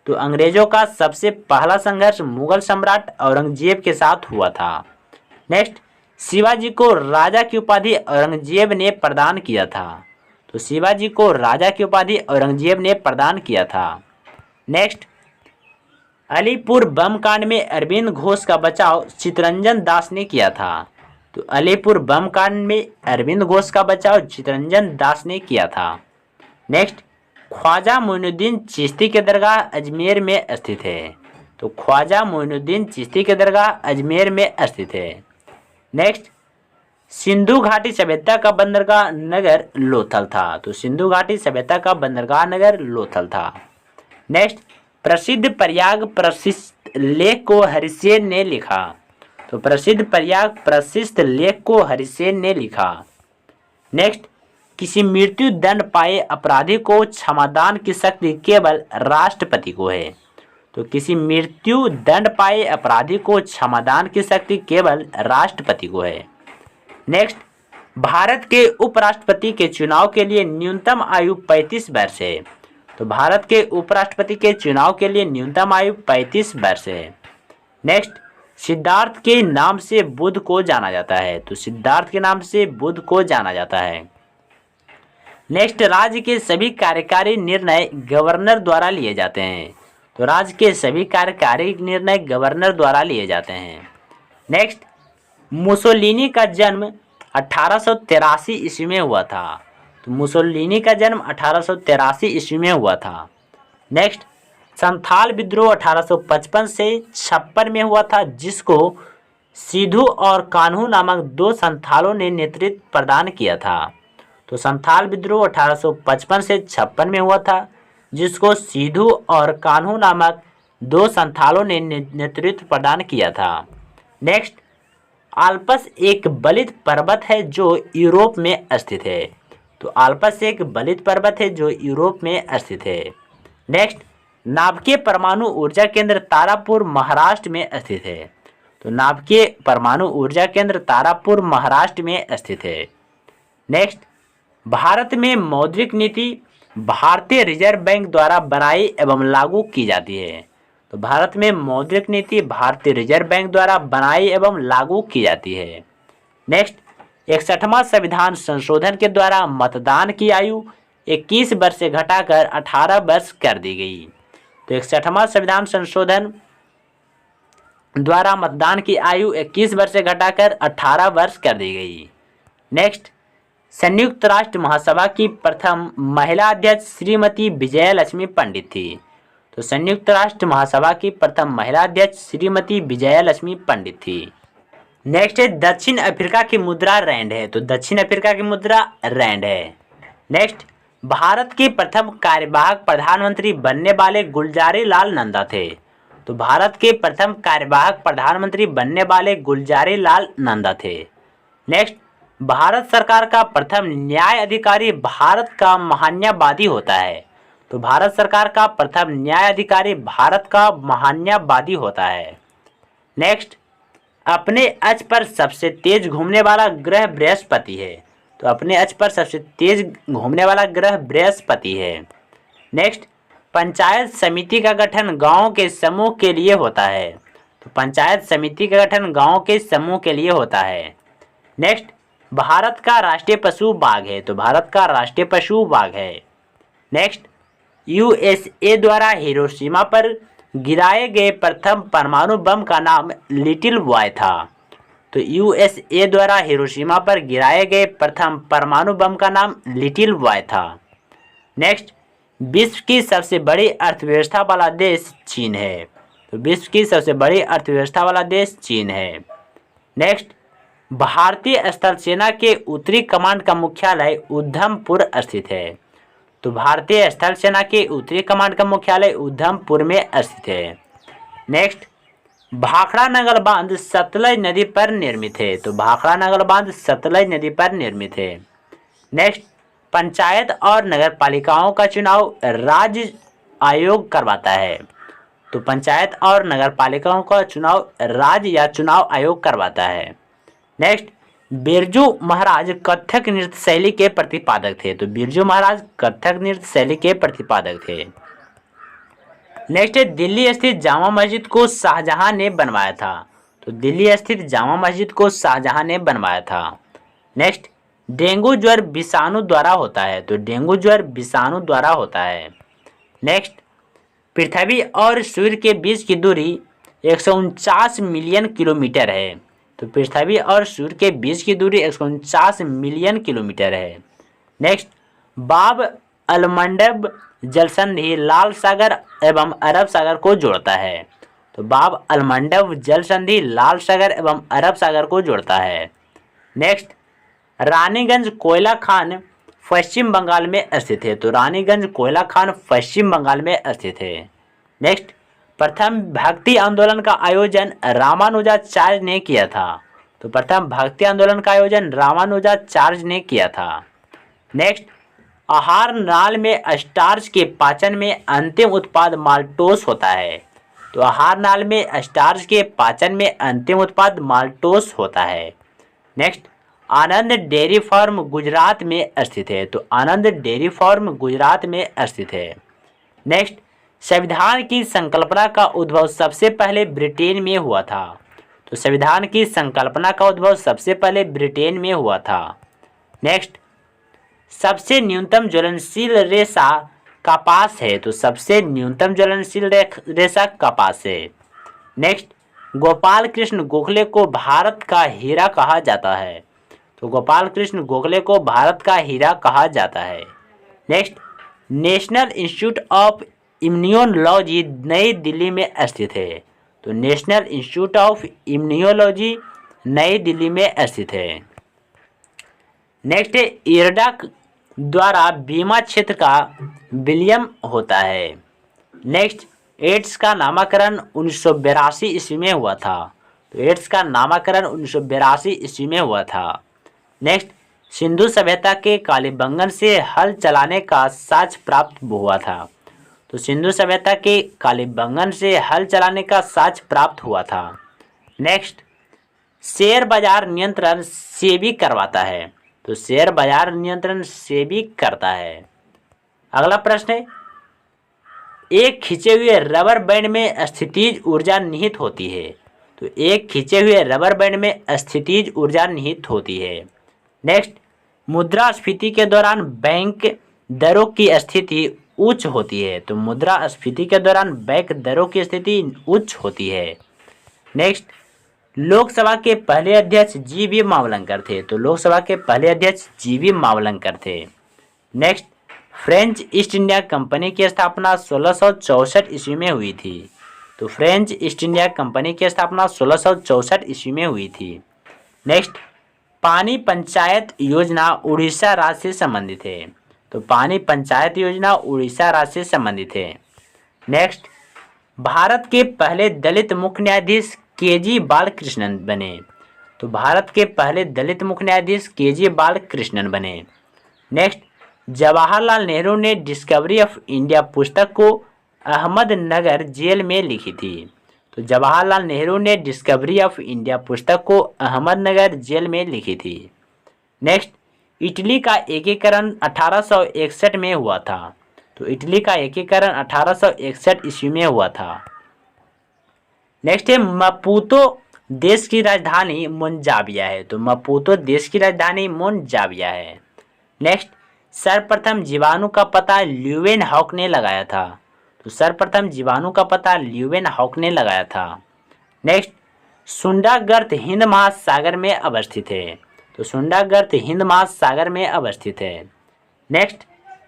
[SPEAKER 1] तो अंग्रेजों का सबसे पहला संघर्ष मुगल सम्राट औरंगजेब के साथ हुआ था। नेक्स्ट, शिवाजी को राजा की उपाधि औरंगजेब ने प्रदान किया था। तो शिवाजी को राजा की उपाधि औरंगजेब ने प्रदान किया था। नेक्स्ट, अलीपुर बम कांड में अरविंद घोष का बचाव चितरंजन दास ने किया था। तो अलीपुर बम कांड में अरविंद घोष का बचाव चितरंजन दास ने किया था। नेक्स्ट, ख्वाजा मोइनुद्दीन चिश्ती के दरगाह अजमेर में स्थित है। तो ख्वाजा मोइनुद्दीन चिश्ती के दरगाह अजमेर में स्थित है। नेक्स्ट, सिंधु घाटी सभ्यता का बंदरगाह नगर लोथल था। तो सिंधु घाटी सभ्यता का बंदरगाह नगर लोथल था। नेक्स्ट, प्रसिद्ध प्रयाग प्रशिस्त लेख को हरिसेन ने लिखा। तो प्रसिद्ध प्रयाग प्रशिस्त लेख को हरिसेन ने लिखा। नेक्स्ट, किसी मृत्यु दंड पाए अपराधी को क्षमादान की शक्ति केवल राष्ट्रपति को है। तो किसी मृत्यु दंड पाए अपराधी को क्षमादान की शक्ति केवल राष्ट्रपति को है। नेक्स्ट, भारत के उपराष्ट्रपति के चुनाव के लिए न्यूनतम आयु 35 वर्ष है। तो भारत के उपराष्ट्रपति के चुनाव के लिए न्यूनतम आयु 35 वर्ष है। नेक्स्ट, सिद्धार्थ के नाम से बुद्ध को जाना जाता है। तो सिद्धार्थ के नाम से बुद्ध को जाना जाता है। नेक्स्ट, राज्य के सभी कार्यकारी निर्णय गवर्नर द्वारा लिए जाते हैं। तो राज्य के सभी कार्यकारी निर्णय गवर्नर द्वारा लिए जाते हैं। नेक्स्ट, मुसोलिनी का जन्म 1883 ईस्वी में हुआ था। तो मुसोलिनी का जन्म 1883 ईस्वी में हुआ था। नेक्स्ट, संथाल विद्रोह 1855 से 56 में हुआ था, जिसको सिद्धू और कान्हू नामक दो संथालों ने नेतृत्व प्रदान किया था। तो संथाल विद्रोह 1855 से 56 में हुआ था, जिसको सिद्धू और कान्हू नामक दो संथालों ने नेतृत्व प्रदान किया था। नेक्स्ट, आल्प्स एक बलित पर्वत है जो यूरोप में स्थित है। तो आल्प्स एक बलित पर्वत है जो यूरोप में स्थित है। नेक्स्ट, नाभिकीय परमाणु ऊर्जा केंद्र तारापुर महाराष्ट्र में स्थित है। तो नाभिकीय परमाणु ऊर्जा केंद्र तारापुर महाराष्ट्र में स्थित है। नेक्स्ट, भारत में मौद्रिक नीति भारतीय रिजर्व बैंक द्वारा बनाई एवं लागू की जाती है। तो भारत में मौद्रिक नीति भारतीय रिजर्व बैंक द्वारा बनाई एवं लागू की जाती है। नेक्स्ट, 61वां संविधान संशोधन के द्वारा मतदान की आयु 21 वर्ष से घटाकर 18 वर्ष कर दी गई। तो 61वां संविधान संशोधन द्वारा मतदान की आयु 21 वर्ष से घटाकर 18 वर्ष कर दी गई। नेक्स्ट, संयुक्त राष्ट्र महासभा की प्रथम महिला अध्यक्ष श्रीमती विजयलक्ष्मी पंडित थी। तो संयुक्त राष्ट्र महासभा की प्रथम महिला अध्यक्ष श्रीमती विजयलक्ष्मी पंडित थी। नेक्स्ट है, दक्षिण अफ्रीका की मुद्रा रैंड है। तो दक्षिण अफ्रीका की मुद्रा रैंड है। नेक्स्ट, भारत के प्रथम कार्यवाहक प्रधानमंत्री बनने वाले गुलजारी लाल नंदा थे। तो भारत के प्रथम कार्यवाहक प्रधानमंत्री बनने वाले गुलजारी लाल नंदा थे। नेक्स्ट, भारत सरकार का प्रथम न्याय अधिकारी भारत का महान्यायवादी होता है। तो भारत सरकार का प्रथम न्याय अधिकारी भारत का महान्यायवादी होता है। नेक्स्ट, अपने अक्ष पर सबसे तेज घूमने वाला ग्रह बृहस्पति है। तो अपने अक्ष पर सबसे तेज घूमने वाला ग्रह बृहस्पति है। नेक्स्ट, पंचायत समिति का गठन गांव के समूह के लिए होता है। तो पंचायत समिति का गठन गांव के समूह के लिए होता है। नेक्स्ट, भारत का राष्ट्रीय पशु बाघ है। तो भारत का राष्ट्रीय पशु बाघ है। नेक्स्ट, यूएसए द्वारा हिरोशिमा पर गिराए गए प्रथम परमाणु बम का नाम लिटिल बॉय था। तो यूएसए द्वारा हिरोशिमा पर गिराए गए प्रथम परमाणु बम का नाम लिटिल बॉय था। नेक्स्ट, विश्व की सबसे बड़ी अर्थव्यवस्था वाला देश चीन है। तो विश्व की सबसे बड़ी अर्थव्यवस्था वाला देश चीन है। नेक्स्ट, भारतीय स्थल सेना के उत्तरी कमांड का मुख्यालय उधमपुर स्थित है। तो भारतीय स्थल सेना के उत्तरी कमांड का मुख्यालय उधमपुर में स्थित है। नेक्स्ट, भाखड़ा नगर बांध सतलज नदी पर निर्मित है। तो भाखड़ा नगर बांध सतलज नदी पर निर्मित है। नेक्स्ट, पंचायत और नगर पालिकाओं का चुनाव राज्य आयोग करवाता है? तो पंचायत और नगर पालिकाओं का चुनाव राज्य या चुनाव आयोग करवाता है। नेक्स्ट, बिरजू महाराज कथक नृत्य शैली के प्रतिपादक थे। तो बिरजू महाराज कथक नृत्य शैली के प्रतिपादक थे। नेक्स्ट है, दिल्ली स्थित जामा मस्जिद को शाहजहां ने बनवाया था। तो दिल्ली स्थित जामा मस्जिद को शाहजहां ने बनवाया था। नेक्स्ट, डेंगू ज्वर विषाणु द्वारा होता है। तो डेंगू ज्वर विषाणु द्वारा होता है। नेक्स्ट, पृथ्वी और सूर्य के बीच की दूरी 149 मिलियन किलोमीटर है। तो पृथ्वी और सूर्य के बीच की दूरी 149 मिलियन किलोमीटर है। नेक्स्ट, बाब अलमंडब जलसंधि लाल सागर एवं अरब सागर को जोड़ता है। तो बाब अलमंडब जलसंधि लाल सागर एवं अरब सागर को जोड़ता है। नेक्स्ट, रानीगंज कोयला खान पश्चिम बंगाल में स्थित है। तो रानीगंज कोयला खान पश्चिम बंगाल में स्थित है। नेक्स्ट, प्रथम भक्ति आंदोलन का आयोजन रामानुजाचार्य ने किया था। तो प्रथम भक्ति आंदोलन का आयोजन रामानुजाचार्य ने किया था। नेक्स्ट, आहार नाल में स्टार्च के पाचन में अंतिम उत्पाद माल्टोस होता है। तो आहार नाल में स्टार्च के पाचन में अंतिम उत्पाद माल्टोस होता है। नेक्स्ट, आनंद डेयरी फार्म गुजरात में स्थित है। तो आनंद डेयरी फार्म गुजरात में स्थित है। नेक्स्ट, संविधान की संकल्पना का उद्भव सबसे पहले ब्रिटेन में हुआ था। तो संविधान की संकल्पना का उद्भव सबसे पहले ब्रिटेन में हुआ था। नेक्स्ट, सबसे न्यूनतम ज्वलनशील रेशा कपास है। तो सबसे न्यूनतम ज्वलनशील रेशा कपास है। नेक्स्ट, गोपाल कृष्ण गोखले को भारत का हीरा कहा जाता है। तो गोपाल कृष्ण गोखले को भारत का हीरा कहा जाता है। Next, national institute of immunology नई दिल्ली में स्थित है। तो नेशनल इंस्टीट्यूट ऑफ इम्यूनोलॉजी नई दिल्ली में स्थित है। नेक्स्ट है, इरडा द्वारा बीमा क्षेत्र का विलयन होता है। नेक्स्ट, एड्स का नामकरण 1982 ईस्वी में हुआ था। तो एड्स का नामकरण 1982 ईस्वी में हुआ था। नेक्स्ट, सिंधु सभ्यता के कालीबंगन से हल चलाने का साक्ष्य प्राप्त हुआ था। तो सिंधु सभ्यता के कालीबंगन से हल चलाने का साक्ष्य प्राप्त हुआ था। नेक्स्ट, शेयर बाजार नियंत्रण सेबी करवाता है। तो शेयर बाजार नियंत्रण सेबी करता है। अगला प्रश्न है, एक खींचे हुए रबर बैंड में स्थितिज ऊर्जा निहित होती है। तो एक खींचे हुए रबर बैंड में स्थितिज ऊर्जा निहित होती है। नेक्स्ट, मुद्रास्फीति के दौरान बैंक दरों की स्थिति उच्च होती है। तो मुद्रास्फीति के दौरान बैंक दरों की स्थिति उच्च होती है। नेक्स्ट, लोकसभा के पहले अध्यक्ष जी.बी. मावलंकर थे। तो लोकसभा के पहले अध्यक्ष जी.बी. मावलंकर थे। Next, French east India company की स्थापना 1664 ईस्वी में हुई थी। तो फ्रेंच ईस्ट इंडिया कंपनी की स्थापना 1664 ईस्वी में हुई थी। नेक्स्ट, पानी पंचायत योजना उड़ीसा राज्य से संबंधित है। तो पानी पंचायत योजना उड़ीसा राज्य से संबंधित है। नेक्स्ट, भारत के पहले दलित मुख्य न्यायाधीश के.जी. बालकृष्णन बने। तो भारत के पहले दलित मुख्य न्यायाधीश के.जी. बालकृष्णन बने। नेक्स्ट, जवाहरलाल नेहरू ने डिस्कवरी ऑफ इंडिया पुस्तक को अहमदनगर जेल में लिखी थी। तो जवाहरलाल नेहरू ने डिस्कवरी ऑफ इंडिया पुस्तक को अहमदनगर जेल में लिखी थी। नेक्स्ट, इटली का एकीकरण 1861 में हुआ था। तो इटली का एकीकरण 1861 ईस्वी में हुआ था। नेक्स्ट है, मपूतो देश की राजधानी मोन्जाविया है। तो मपूतो देश की राजधानी मोन्जाविया है। नेक्स्ट, सर्वप्रथम जीवाणु का पता ल्यूवेनहॉक ने लगाया था। तो सर्वप्रथम जीवाणु का पता ल्यूवेनहॉक ने लगाया था। नेक्स्ट, सुंडा गर्त हिंद महासागर में अवस्थित है। तो सुंडा गर्त हिंद महासागर में अवस्थित है। नेक्स्ट,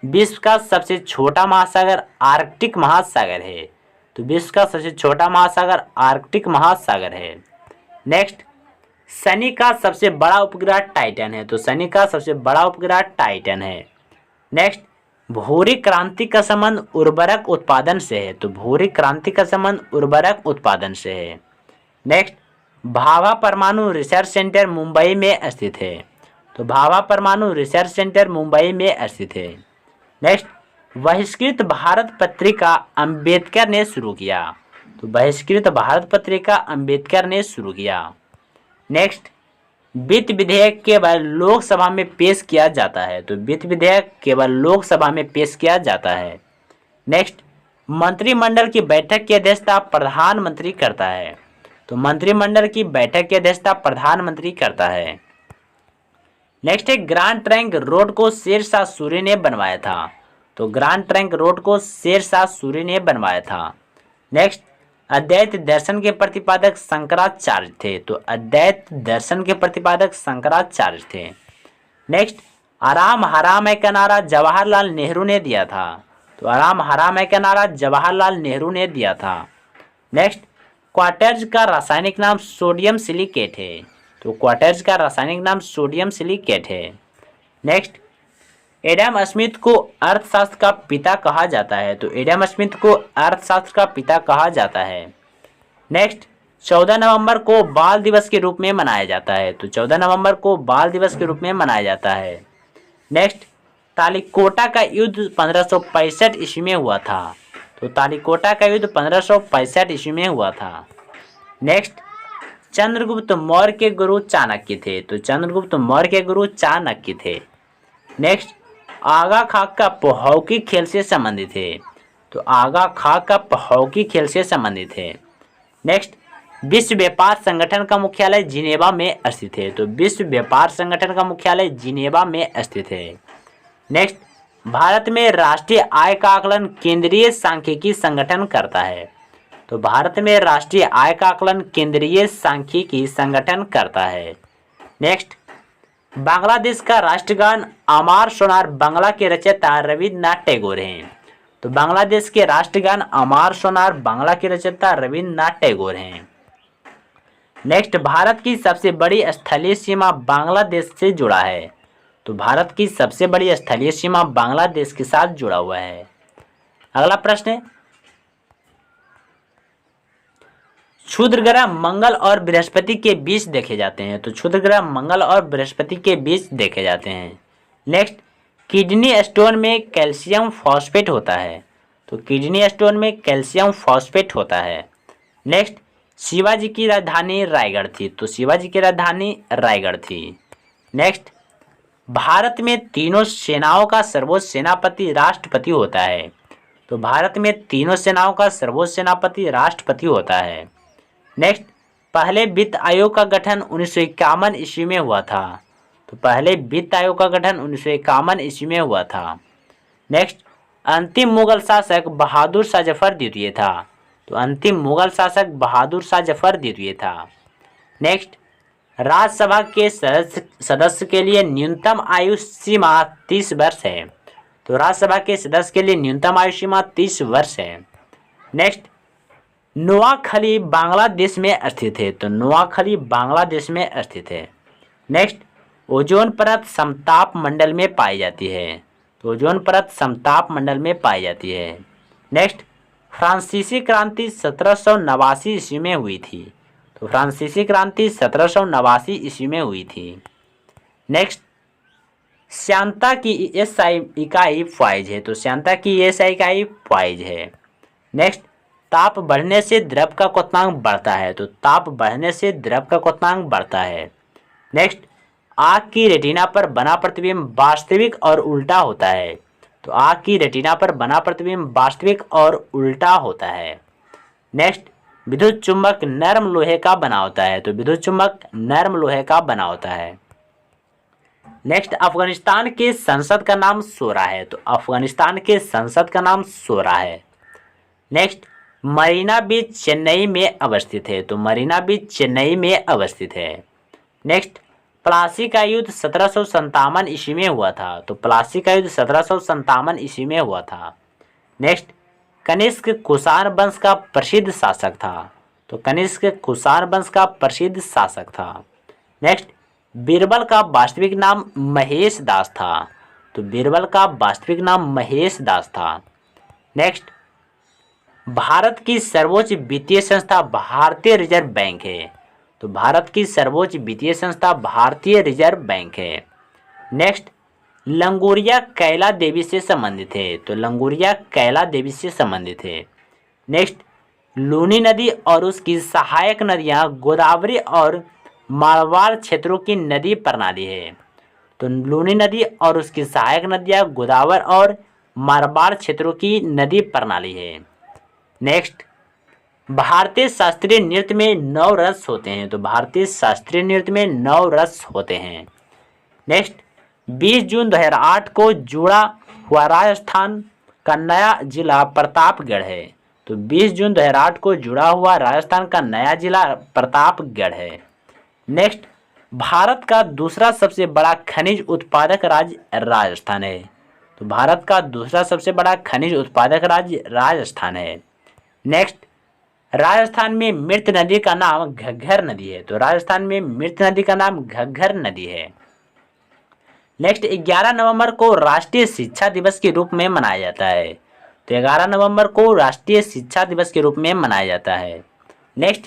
[SPEAKER 1] विश्व का सबसे छोटा महासागर आर्कटिक महासागर है। तो विश्व का सबसे छोटा महासागर आर्कटिक महासागर है। नेक्स्ट, शनि का सबसे बड़ा उपग्रह टाइटन है। तो शनि का सबसे बड़ा उपग्रह टाइटन है। नेक्स्ट, भूरी क्रांति का संबंध उर्वरक उत्पादन से है। तो भूरी क्रांति का संबंध उर्वरक उत्पादन से है। नेक्स्ट, भाभा परमाणु रिसर्च सेंटर मुंबई में स्थित है। तो भाभा परमाणु रिसर्च सेंटर मुंबई में स्थित है। नेक्स्ट, बहिष्कृत भारत पत्रिका अंबेडकर ने शुरू किया। तो बहिष्कृत भारत पत्रिका अंबेडकर ने शुरू किया। नेक्स्ट, वित्त विधेयक केवल लोकसभा में पेश किया जाता है। तो वित्त विधेयक केवल लोकसभा में पेश किया जाता है। नेक्स्ट, मंत्रिमंडल की बैठक की अध्यक्षता प्रधानमंत्री करता है। तो मंत्रिमंडल की बैठक की अध्यक्षता प्रधानमंत्री करता है। नेक्स्ट है, ग्रांड ट्रंक रोड को शेरशाह सूरी ने बनवाया था। तो ग्रांड ट्रंक रोड को शेरशाह सूरी ने बनवाया था। नेक्स्ट, अद्वैत दर्शन के प्रतिपादक शंकराचार्य थे। तो अद्वैत दर्शन के प्रतिपादक शंकराचार्य थे। नेक्स्ट, आराम हराम है का नारा जवाहरलाल नेहरू ने दिया था। तो आराम हराम है का नारा जवाहरलाल नेहरू ने दिया था। नेक्स्ट, क्वार्टर्स का रासायनिक नाम सोडियम सिलिकेट है। तो क्वार्टर्स का रासायनिक नाम सोडियम सिलिकेट है। नेक्स्ट, एडम स्मिथ को अर्थशास्त्र का पिता कहा जाता है। तो एडम स्मिथ को अर्थशास्त्र का पिता कहा जाता है। नेक्स्ट, 14 नवंबर को बाल दिवस के रूप में मनाया जाता है। तो 14 नवंबर को बाल दिवस के रूप में मनाया जाता है। नेक्स्ट, तालिकोटा का युद्ध 1565 ईस्वी में हुआ था। तो तालिकोटा का युद्ध 1565 ईस्वी में हुआ था। नेक्स्ट, चंद्रगुप्त मौर्य के गुरु चाणक्य थे। तो चंद्रगुप्त मौर्य के गुरु चाणक्य थे। नेक्स्ट, आगा खाकप हॉकी खेल से संबंधित है। तो आगा खाकप हॉकी खेल से संबंधित है। नेक्स्ट, विश्व व्यापार संगठन का मुख्यालय जिनेवा में स्थित है। तो विश्व व्यापार संगठन का मुख्यालय जिनेवा में स्थित है। नेक्स्ट, भारत में राष्ट्रीय आय का आकलन केंद्रीय सांख्यिकी संगठन करता है। तो भारत में राष्ट्रीय आय का आकलन केंद्रीय सांख्यिकी संगठन करता है। नेक्स्ट, बांग्लादेश का राष्ट्रगान अमार सोनार बांग्ला के रचयिता रविन्द्रनाथ टैगोर हैं। तो बांग्लादेश के राष्ट्रगान अमार सोनार बांग्ला के रचयिता रविन्द्रनाथ टैगोर हैं। नेक्स्ट, भारत की सबसे बड़ी स्थलीय सीमा बांग्लादेश से जुड़ा है। तो भारत की सबसे बड़ी स्थलीय सीमा बांग्लादेश के साथ जुड़ा हुआ है। अगला प्रश्न है, क्षुद्र ग्रह मंगल और बृहस्पति के बीच देखे जाते हैं। तो क्षुद्र ग्रह मंगल और बृहस्पति के बीच देखे जाते हैं। नेक्स्ट, किडनी स्टोन में कैल्शियम फॉस्फेट होता है। तो किडनी स्टोन में कैल्शियम फॉस्फेट होता है। नेक्स्ट, शिवाजी की राजधानी रायगढ़ थी। तो शिवाजी की राजधानी रायगढ़ थी। नेक्स्ट, भारत में तीनों सेनाओं का सर्वोच्च सेनापति राष्ट्रपति होता है। तो भारत में तीनों सेनाओं का सर्वोच्च सेनापति राष्ट्रपति होता है। नेक्स्ट, पहले वित्त आयोग का गठन 1951 ईस्वी में हुआ था। तो पहले वित्त आयोग का गठन 1951 ईस्वी में हुआ था। नेक्स्ट, अंतिम मुगल शासक बहादुर शाह जफर द्वितीय था। तो अंतिम मुगल शासक बहादुर शाह जफर द्वितीय था। नेक्स्ट, राज्यसभा के सदस्य के लिए न्यूनतम आयु सीमा 30 वर्ष है। तो राज्यसभा के सदस्य के लिए न्यूनतम आयु सीमा 30 वर्ष है। नेक्स्ट, नोआखली बांग्लादेश में स्थित है। तो नोआखली बांग्लादेश में स्थित है। नेक्स्ट, ओजोन परत समताप मंडल में पाई जाती है। तो ओजोन परत समताप मंडल में पाई जाती है। नेक्स्ट, फ्रांसीसी क्रांति 1789 ईस्वी में हुई थी। तो फ्रांसीसी क्रांति 1789 ईस्वी में हुई थी। नेक्स्ट, श्यानता की एसआई इकाई पॉइज है। तो श्यानता की एसआई इकाई पॉइज है। नेक्स्ट, ताप बढ़ने से द्रव का क्वथनांक बढ़ता है। तो ताप बढ़ने से द्रव का क्वथनांक बढ़ता है। नेक्स्ट, आँख की रेटिना पर बना प्रतिबिंब वास्तविक और उल्टा होता है। तो आँख की रेटिना पर बना प्रतिबिंब वास्तविक और उल्टा होता है। नेक्स्ट, विद्युत चुंबक नरम लोहे का बना होता है। तो विद्युत चुंबक नरम लोहे का बना होता है। नेक्स्ट, अफगानिस्तान के संसद का नाम शोरा है। तो अफगानिस्तान के संसद का नाम शोरा है। नेक्स्ट, मरीना बीच चेन्नई में अवस्थित है। तो मरीना बीच चेन्नई में अवस्थित है। नेक्स्ट, प्लासी का युद्ध 1757 ईस्वी में हुआ था। तो प्लासी का युद्ध 1757 ईस्वी में हुआ था। नेक्स्ट, कनिष्क कुषाण वंश का प्रसिद्ध शासक था। तो कनिष्क कुषाण वंश का प्रसिद्ध शासक था। नेक्स्ट, बीरबल का वास्तविक नाम महेश दास था। तो बीरबल का वास्तविक नाम महेश दास था। नेक्स्ट, भारत की सर्वोच्च वित्तीय संस्था भारतीय रिजर्व बैंक है। तो भारत की सर्वोच्च वित्तीय संस्था भारतीय रिजर्व बैंक है। नेक्स्ट, लंगूरिया कैला देवी से संबंधित है, तो लंगूरिया कैला देवी से संबंधित है। नेक्स्ट, लूनी नदी और उसकी सहायक नदियां गोदावरी और मारवाड़ क्षेत्रों की नदी प्रणाली है, तो लूनी नदी और उसकी सहायक नदियां गोदावरी और मारवाड़ क्षेत्रों की नदी प्रणाली है। नेक्स्ट, भारतीय शास्त्रीय नृत्य में 9 रस होते हैं, तो भारतीय शास्त्रीय नृत्य में 9 रस होते हैं। नेक्स्ट, 20 जून 2008 को जुड़ा हुआ राजस्थान का नया जिला प्रतापगढ़ है, तो 20 जून 2008 को जुड़ा हुआ राजस्थान का नया जिला प्रतापगढ़ है। नेक्स्ट, भारत का दूसरा सबसे बड़ा खनिज उत्पादक राज्य राजस्थान है, तो भारत का दूसरा सबसे बड़ा खनिज उत्पादक राज्य राजस्थान है। नेक्स्ट, राजस्थान में मृत नदी का नाम घग्घर नदी है, तो राजस्थान में मृत नदी का नाम घग्घर नदी है। नेक्स्ट, 11 नवंबर को राष्ट्रीय शिक्षा दिवस के रूप में मनाया जाता है, तो 11 नवंबर को राष्ट्रीय शिक्षा दिवस के रूप में मनाया जाता है। नेक्स्ट,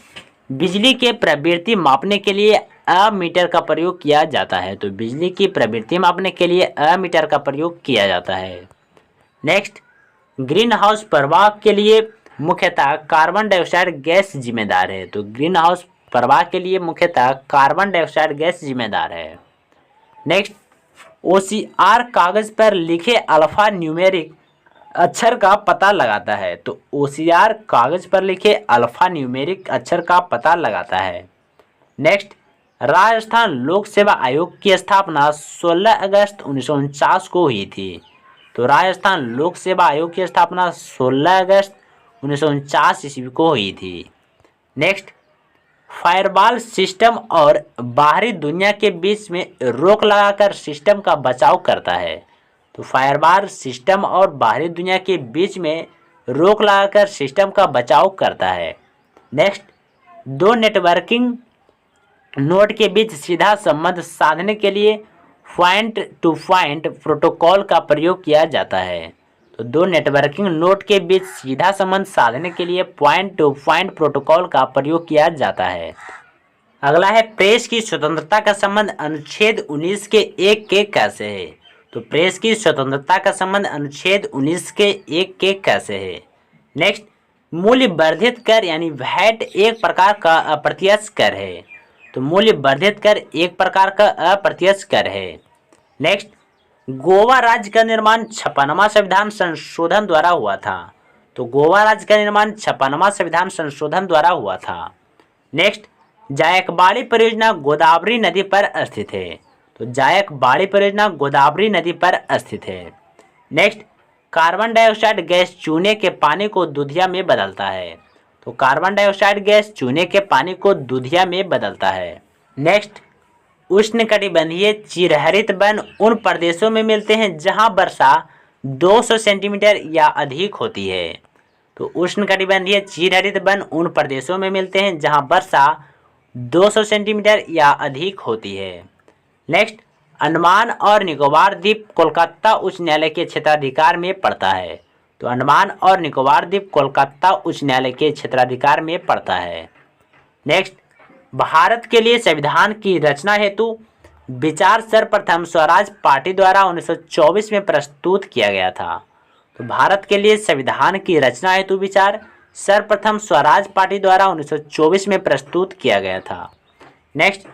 [SPEAKER 1] बिजली के प्रवृत्ति मापने के लिए अमीटर का प्रयोग किया जाता है, तो बिजली की प्रवृत्ति मापने के लिए अमीटर का प्रयोग किया जाता है। नेक्स्ट, ग्रीन हाउस प्रभाव के लिए मुख्यतः कार्बन डाइऑक्साइड गैस जिम्मेदार है, तो ग्रीन हाउस प्रभाव के लिए मुख्यतः कार्बन डाइऑक्साइड गैस जिम्मेदार है। नेक्स्ट, OCR कागज पर लिखे अल्फा न्यूमेरिक अक्षर का पता लगाता है, तो OCR कागज पर लिखे अल्फा न्यूमेरिक अक्षर का पता लगाता है। नेक्स्ट, राजस्थान लोक सेवा आयोग की स्थापना 16 अगस्त 1949 को हुई थी, तो राजस्थान लोक सेवा आयोग की स्थापना 16 अगस्त 1949 ईस्वी को हुई थी। नेक्स्ट, फायरवॉल सिस्टम और बाहरी दुनिया के बीच में रोक लगाकर सिस्टम का बचाव करता है, तो फायरवॉल सिस्टम और बाहरी दुनिया के बीच में रोक लगाकर सिस्टम का बचाव करता है। नेक्स्ट, 2 नेटवर्किंग नोड के बीच सीधा संबंध साधने के लिए पॉइंट टू पॉइंट प्रोटोकॉल का प्रयोग किया जाता है, तो 2 नेटवर्किंग नोड के बीच सीधा संबंध साधने के लिए पॉइंट टू पॉइंट प्रोटोकॉल का प्रयोग किया जाता है। अगला है, प्रेस की स्वतंत्रता का संबंध अनुच्छेद 19 के 1 के कैसे है, तो प्रेस की स्वतंत्रता का संबंध अनुच्छेद 19 के 1 के कैसे है। नेक्स्ट, मूल्य वर्धित कर यानी वैट एक प्रकार का अप्रत्यक्ष कर है, तो मूल्य वर्धित कर एक प्रकार का अप्रत्यक्ष कर है। नेक्स्ट, गोवा राज्य का निर्माण 56वां संविधान संशोधन द्वारा हुआ था, तो गोवा राज्य का निर्माण 56वां संविधान संशोधन द्वारा हुआ था। नेक्स्ट, जायकवाड़ी परियोजना गोदावरी नदी पर स्थित है, तो जायकवाड़ी परियोजना गोदावरी नदी पर स्थित है। नेक्स्ट, कार्बन डाइऑक्साइड गैस चूने के पानी को दूधिया में बदलता है, तो कार्बन डाइऑक्साइड गैस चूने के पानी को दूधिया में बदलता है। नेक्स्ट, उष्णकटिबंधीय चिरहरित वन उन प्रदेशों में मिलते हैं जहां वर्षा 200 सेंटीमीटर या अधिक होती है, तो उष्णकटिबंधीय चिरहरित वन उन प्रदेशों में मिलते हैं जहां वर्षा 200 सेंटीमीटर या अधिक होती है। नेक्स्ट, अंडमान और निकोबार द्वीप कोलकाता उच्च न्यायालय के क्षेत्राधिकार में पड़ता है, तो अंडमान और निकोबार द्वीप कोलकाता उच्च न्यायालय के क्षेत्राधिकार में पड़ता है। नेक्स्ट, भारत के लिए संविधान की रचना हेतु विचार सर्वप्रथम स्वराज पार्टी द्वारा 1924 में प्रस्तुत किया गया था, तो भारत के लिए संविधान की रचना हेतु विचार सर्वप्रथम स्वराज पार्टी द्वारा 1924 में प्रस्तुत किया गया था। नेक्स्ट,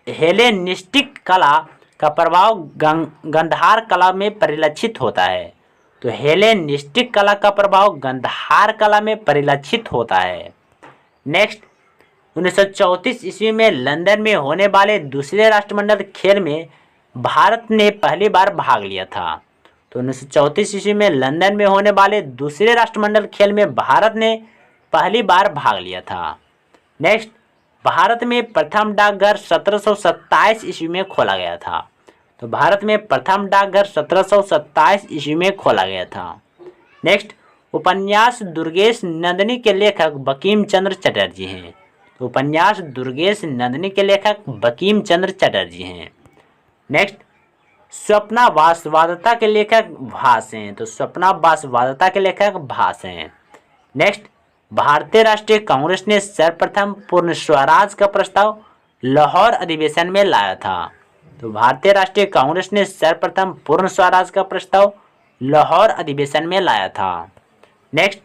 [SPEAKER 1] हेलेनिस्टिक कला का प्रभाव गंधार कला में परिलक्षित होता है, तो हेलेनिस्टिक कला का प्रभाव गंधार कला में परिलक्षित होता है। नेक्स्ट, 1934 ईस्वी में लंदन में होने वाले दूसरे राष्ट्रमंडल खेल में भारत ने पहली बार भाग लिया था, तो 1934 ईस्वी में लंदन में होने वाले दूसरे राष्ट्रमंडल खेल में भारत ने पहली बार भाग लिया था। नेक्स्ट, भारत में प्रथम डाकघर 1727 ईस्वी में खोला गया था, तो भारत में प्रथम डाकघर 1727 ईस्वी में खोला गया था। नेक्स्ट, उपन्यास दुर्गेश नंदिनी के लेखक बंकिम चंद्र चटर्जी हैं, तो उपन्यास दुर्गेश नंदिनी के लेखक बंकिम चंद्र चटर्जी हैं। नेक्स्ट, स्वप्नावासवादता के लेखक भास हैं, तो स्वप्नावासवादता के लेखक भास हैं। नेक्स्ट, भारतीय राष्ट्रीय कांग्रेस ने सर्वप्रथम पूर्ण स्वराज का प्रस्ताव लाहौर अधिवेशन में लाया था, तो भारतीय राष्ट्रीय कांग्रेस ने सर्वप्रथम पूर्ण स्वराज का प्रस्ताव लाहौर अधिवेशन में लाया था। नेक्स्ट,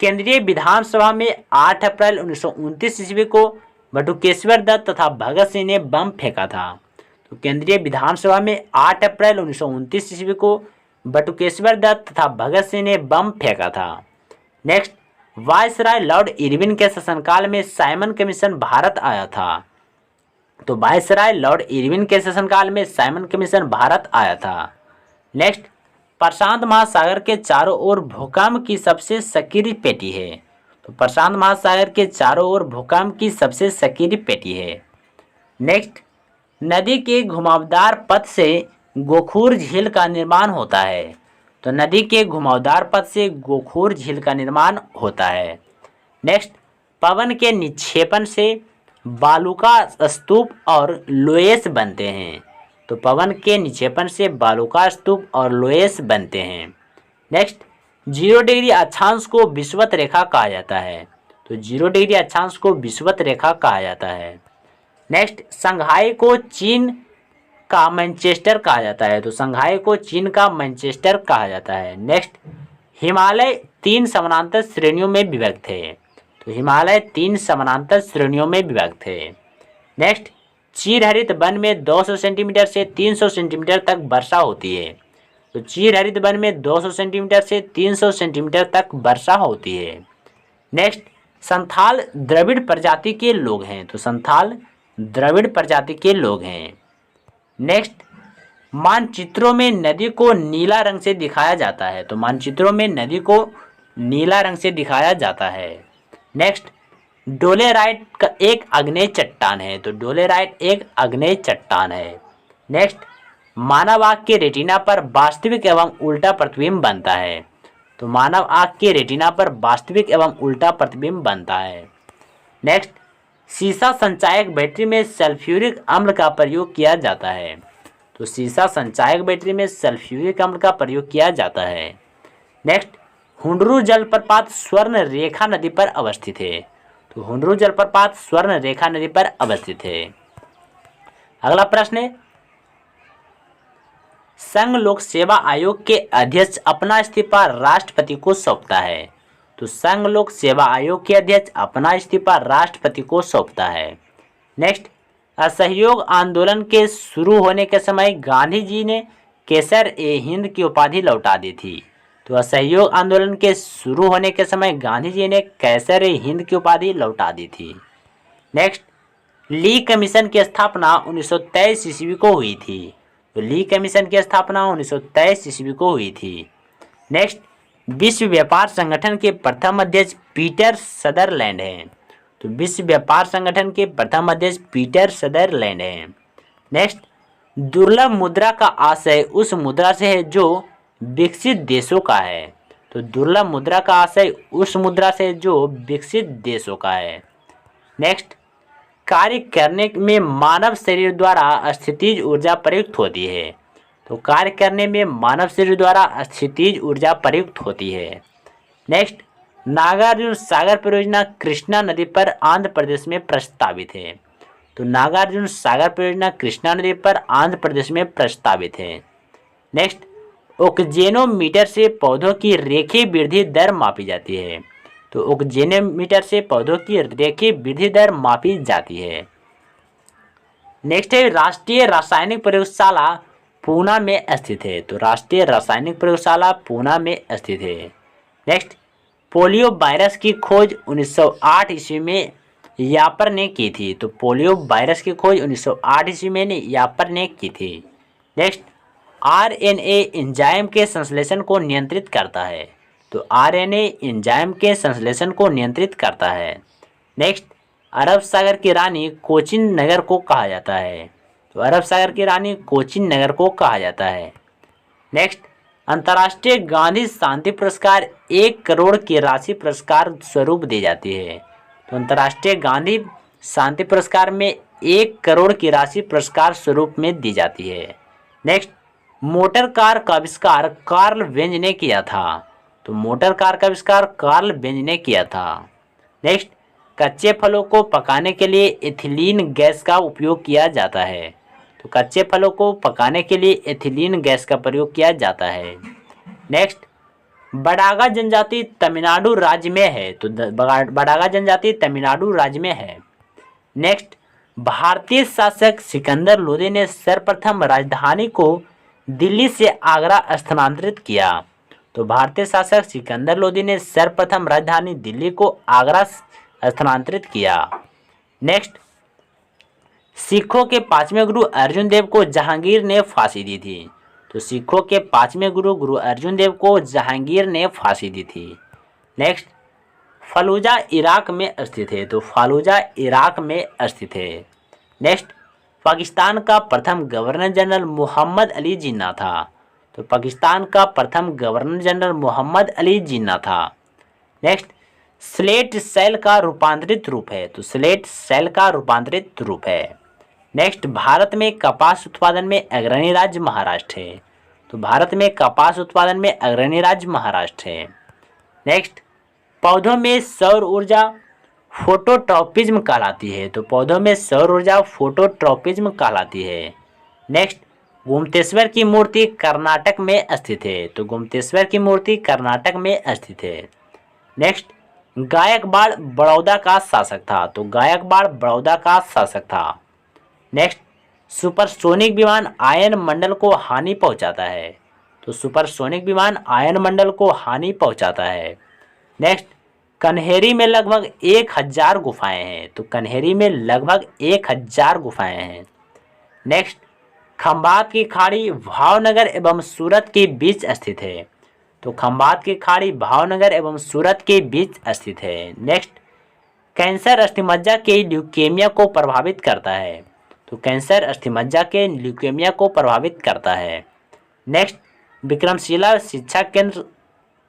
[SPEAKER 1] केंद्रीय विधानसभा में 8 अप्रैल 1929 ईस्वी को बटुकेश्वर दत्त तथा भगत सिंह ने बम फेंका था। तो केंद्रीय विधानसभा में 8 अप्रैल 1929 ईस्वी को बटुकेश्वर दत्त तथा भगत सिंह ने बम फेंका था। नेक्स्ट, वायसराय लॉर्ड इरविन के शासनकाल में साइमन कमीशन भारत आया था। तो वायसराय लॉर्ड इरविन के शासनकाल में साइमन कमीशन भारत आया था। नेक्स्ट, प्रशांत महासागर के चारों ओर भूकंप की सबसे सक्रिय पेटी है। तो प्रशांत महासागर के चारों ओर भूकंप की सबसे सक्रिय पेटी है। नेक्स्ट, नदी के घुमावदार पथ से गोखूर झील का निर्माण होता है। तो नदी के घुमावदार पथ से गोखूर झील का निर्माण होता है। नेक्स्ट, पवन के निक्षेपण से बालूका स्तूप और लोएस बनते हैं। तो पवन के निक्षेपण से बालूका स्तूप और लोएस बनते हैं। नेक्स्ट, 0 डिग्री अक्षांश को विषुवत रेखा कहा जाता है। तो 0 डिग्री अक्षांश को विषुवत रेखा कहा जाता है। नेक्स्ट, संघाई को चीन का मैनचेस्टर कहा जाता है। तो संघाई को चीन का मैनचेस्टर कहा जाता है। नेक्स्ट, हिमालय 3 समानांतर श्रेणियों में विभक्त है। तो हिमालय 3 समानांतर श्रेणियों में विभक्त है। नेक्स्ट, चीरहरित वन में 200 सेंटीमीटर से 300 सेंटीमीटर तक वर्षा होती है। तो चीरहरित वन में 200 सेंटीमीटर से 300 सेंटीमीटर तक वर्षा होती है। नेक्स्ट, संथाल द्रविड़ प्रजाति के लोग हैं। तो संथाल द्रविड़ प्रजाति के लोग हैं। नेक्स्ट, मानचित्रों में नदी को नीला रंग से दिखाया जाता है। तो मानचित्रों में नदी को नीला रंग से दिखाया जाता है। नेक्स्ट, डोलेराइट का एक आग्नेय चट्टान है। तो डोलेराइट एक आग्नेय चट्टान है। नेक्स्ट, मानव आँख के रेटिना पर वास्तविक एवं उल्टा प्रतिबिंब बनता है। तो मानव आँख के रेटिना पर वास्तविक एवं उल्टा प्रतिबिंब बनता है। नेक्स्ट, सीसा संचायक बैटरी में सल्फ्यूरिक अम्ल का प्रयोग किया जाता है। तो सीसा संचायक बैटरी में सल्फ्यूरिक अम्ल का प्रयोग किया जाता है। नेक्स्ट, हुंडरू जलप्रपात स्वर्ण रेखा नदी पर अवस्थित है। तो हुंडरू जलप्रपात स्वर्ण रेखा नदी पर अवस्थित है। अगला प्रश्न है, संघ लोक सेवा आयोग के अध्यक्ष अपना इस्तीफा राष्ट्रपति को सौंपता है। तो संघ लोक सेवा आयोग के अध्यक्ष अपना इस्तीफा राष्ट्रपति को सौंपता है। नेक्स्ट, असहयोग आंदोलन के शुरू होने के समय गांधी जी ने कैसर-ए-हिंद की उपाधि लौटा दी थी। तो असहयोग आंदोलन के शुरू होने के समय गांधी जी ने कैसर-ए-हिंद की उपाधि लौटा दी थी। नेक्स्ट, ली कमीशन की स्थापना 1923 ईस्वी को हुई थी। तो ली कमीशन की स्थापना 1923 ईस्वी को हुई थी। नेक्स्ट, विश्व व्यापार संगठन के प्रथम अध्यक्ष पीटर सदरलैंड हैं। तो विश्व व्यापार संगठन के प्रथम अध्यक्ष पीटर सदरलैंड हैं। नेक्स्ट, दुर्लभ मुद्रा का आशय उस मुद्रा से है जो विकसित देशों का है। तो दुर्लभ मुद्रा का आशय उस मुद्रा से जो विकसित देशों का है। नेक्स्ट, कार्य करने में मानव शरीर द्वारा स्थितिज ऊर्जा प्रयुक्त होती है। तो कार्य करने में मानव शरीर द्वारा स्थितिज ऊर्जा प्रयुक्त होती है। नेक्स्ट, नागार्जुन सागर परियोजना कृष्णा नदी पर आंध्र प्रदेश में प्रस्तावित है। तो नागार्जुन सागर परियोजना कृष्णा नदी पर आंध्र प्रदेश में प्रस्तावित है। नेक्स्ट, ऑक्जेनोमीटर से पौधों की रेखीय वृद्धि दर मापी जाती है। तो ऑक्जेनोमीटर से पौधों की रेखीय वृद्धि दर मापी जाती है। नेक्स्ट है, राष्ट्रीय रासायनिक प्रयोगशाला पूना में स्थित है। तो राष्ट्रीय रासायनिक प्रयोगशाला पूना में स्थित है। नेक्स्ट, पोलियो वायरस की खोज 1908 ईस्वी में यापर ने की थी। तो पोलियो वायरस की खोज 1908 ईस्वी में यापर ने की थी। नेक्स्ट, आरएनए एंजाइम के संश्लेषण को नियंत्रित करता है। तो आरएनए एंजाइम के संश्लेषण को नियंत्रित करता है। नेक्स्ट, अरब सागर की रानी कोचिन नगर को कहा जाता है। तो अरब सागर की रानी कोचिन नगर को कहा जाता है। नेक्स्ट, अंतर्राष्ट्रीय गांधी शांति पुरस्कार 1 करोड़ की राशि पुरस्कार स्वरूप दी जाती है। तो अंतर्राष्ट्रीय गांधी शांति पुरस्कार में 1 करोड़ की राशि पुरस्कार स्वरूप में दी जाती है। नेक्स्ट, मोटर कार का आविष्कार कार्ल बेंज ने किया था। तो मोटर कार का आविष्कार कार्ल बेंज ने किया था। नेक्स्ट, कच्चे फलों को पकाने के लिए एथिलीन गैस का उपयोग किया जाता है। तो कच्चे फलों को पकाने के लिए एथिलीन गैस का प्रयोग किया जाता है। नेक्स्ट, बडागा जनजाति तमिलनाडु राज्य में है, तो बडागा जनजाति तमिलनाडु राज्य में है। नेक्स्ट, भारतीय शासक सिकंदर लोदी ने सर्वप्रथम राजधानी को दिल्ली से आगरा स्थानांतरित किया, तो भारतीय शासक सिकंदर लोदी ने सर्वप्रथम राजधानी दिल्ली को आगरा स्थानांतरित किया। नेक्स्ट, सिखों के 5वें गुरु अर्जुन देव को जहांगीर ने फांसी दी थी, तो सिखों के 5वें गुरु गुरु अर्जुन देव को जहांगीर ने फांसी दी थी। नेक्स्ट, फलूजा इराक में स्थित है, तो फलूजा इराक में स्थित है। नेक्स्ट, पाकिस्तान का प्रथम गवर्नर जनरल मोहम्मद अली जिन्ना था, तो पाकिस्तान का प्रथम गवर्नर जनरल मोहम्मद अली जिन्ना था। नेक्स्ट, स्लेट सेल का रूपांतरित रूप है, तो स्लेट सेल का रूपांतरित रूप है। नेक्स्ट, भारत में कपास उत्पादन में अग्रणी राज्य महाराष्ट्र है, तो भारत में कपास उत्पादन में अग्रणी राज्य महाराष्ट्र है। नेक्स्ट, पौधों में सौर ऊर्जा फोटोट्रॉपिज्म कहलाती है, तो पौधों में सौर ऊर्जा फोटोट्रॉपिज्म कहलाती है। नेक्स्ट, गोमतेश्वर की मूर्ति कर्नाटक में स्थित है, तो गोमतेश्वर की मूर्ति कर्नाटक में स्थित है। नेक्स्ट, गायकवाड़ बड़ौदा का शासक था, तो गायकवाड़ बड़ौदा का शासक था। नेक्स्ट, सुपरसोनिक विमान आयन मंडल को हानि पहुंचाता है, तो सुपरसोनिक विमान आयन मंडल को हानि पहुंचाता है। नेक्स्ट, कन्हेरी में लगभग 1000 गुफाएं हैं, तो कन्हेरी में लगभग 1000 गुफाएं हैं। नेक्स्ट, खंभात की खाड़ी भावनगर एवं सूरत के बीच स्थित है, तो खंभात की खाड़ी भावनगर एवं सूरत के बीच स्थित है। नेक्स्ट, कैंसर अस्थिमज्जा के ल्यूकेमिया को प्रभावित करता है, तो कैंसर अस्थिमज्जा के ल्यूकेमिया को प्रभावित करता है। नेक्स्ट, विक्रमशिला शिक्षा केंद्र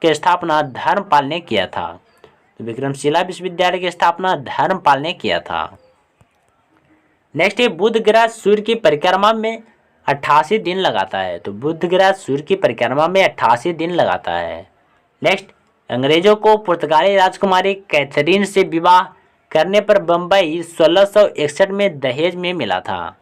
[SPEAKER 1] की स्थापना धर्मपाल ने किया था, तो विक्रमशिला विश्वविद्यालय की स्थापना धर्मपाल ने किया था। नेक्स्ट है, बुध ग्रह सूर्य की परिक्रमा में 88 दिन लगाता है, तो बुध ग्रह सूर्य की परिक्रमा में 88 दिन लगाता है। नेक्स्ट, अंग्रेजों को पुर्तगाली राजकुमारी कैथरीन से विवाह करने पर बम्बई 1661 में दहेज में मिला था,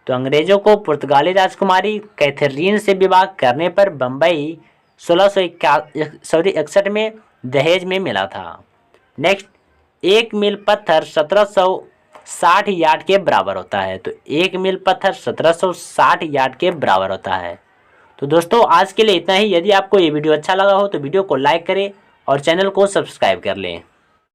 [SPEAKER 1] तो अंग्रेजों को पुर्तगाली राजकुमारी कैथरीन से विवाह करने पर बम्बई 1661 में दहेज में मिला था। नेक्स्ट, एक मील पत्थर 1760 यार्ड के बराबर होता है, तो एक मील पत्थर 1760 यार्ड के बराबर होता है। तो दोस्तों आज के लिए इतना ही। यदि आपको ये वीडियो अच्छा लगा हो तो वीडियो को लाइक करें और चैनल को सब्सक्राइब कर लें।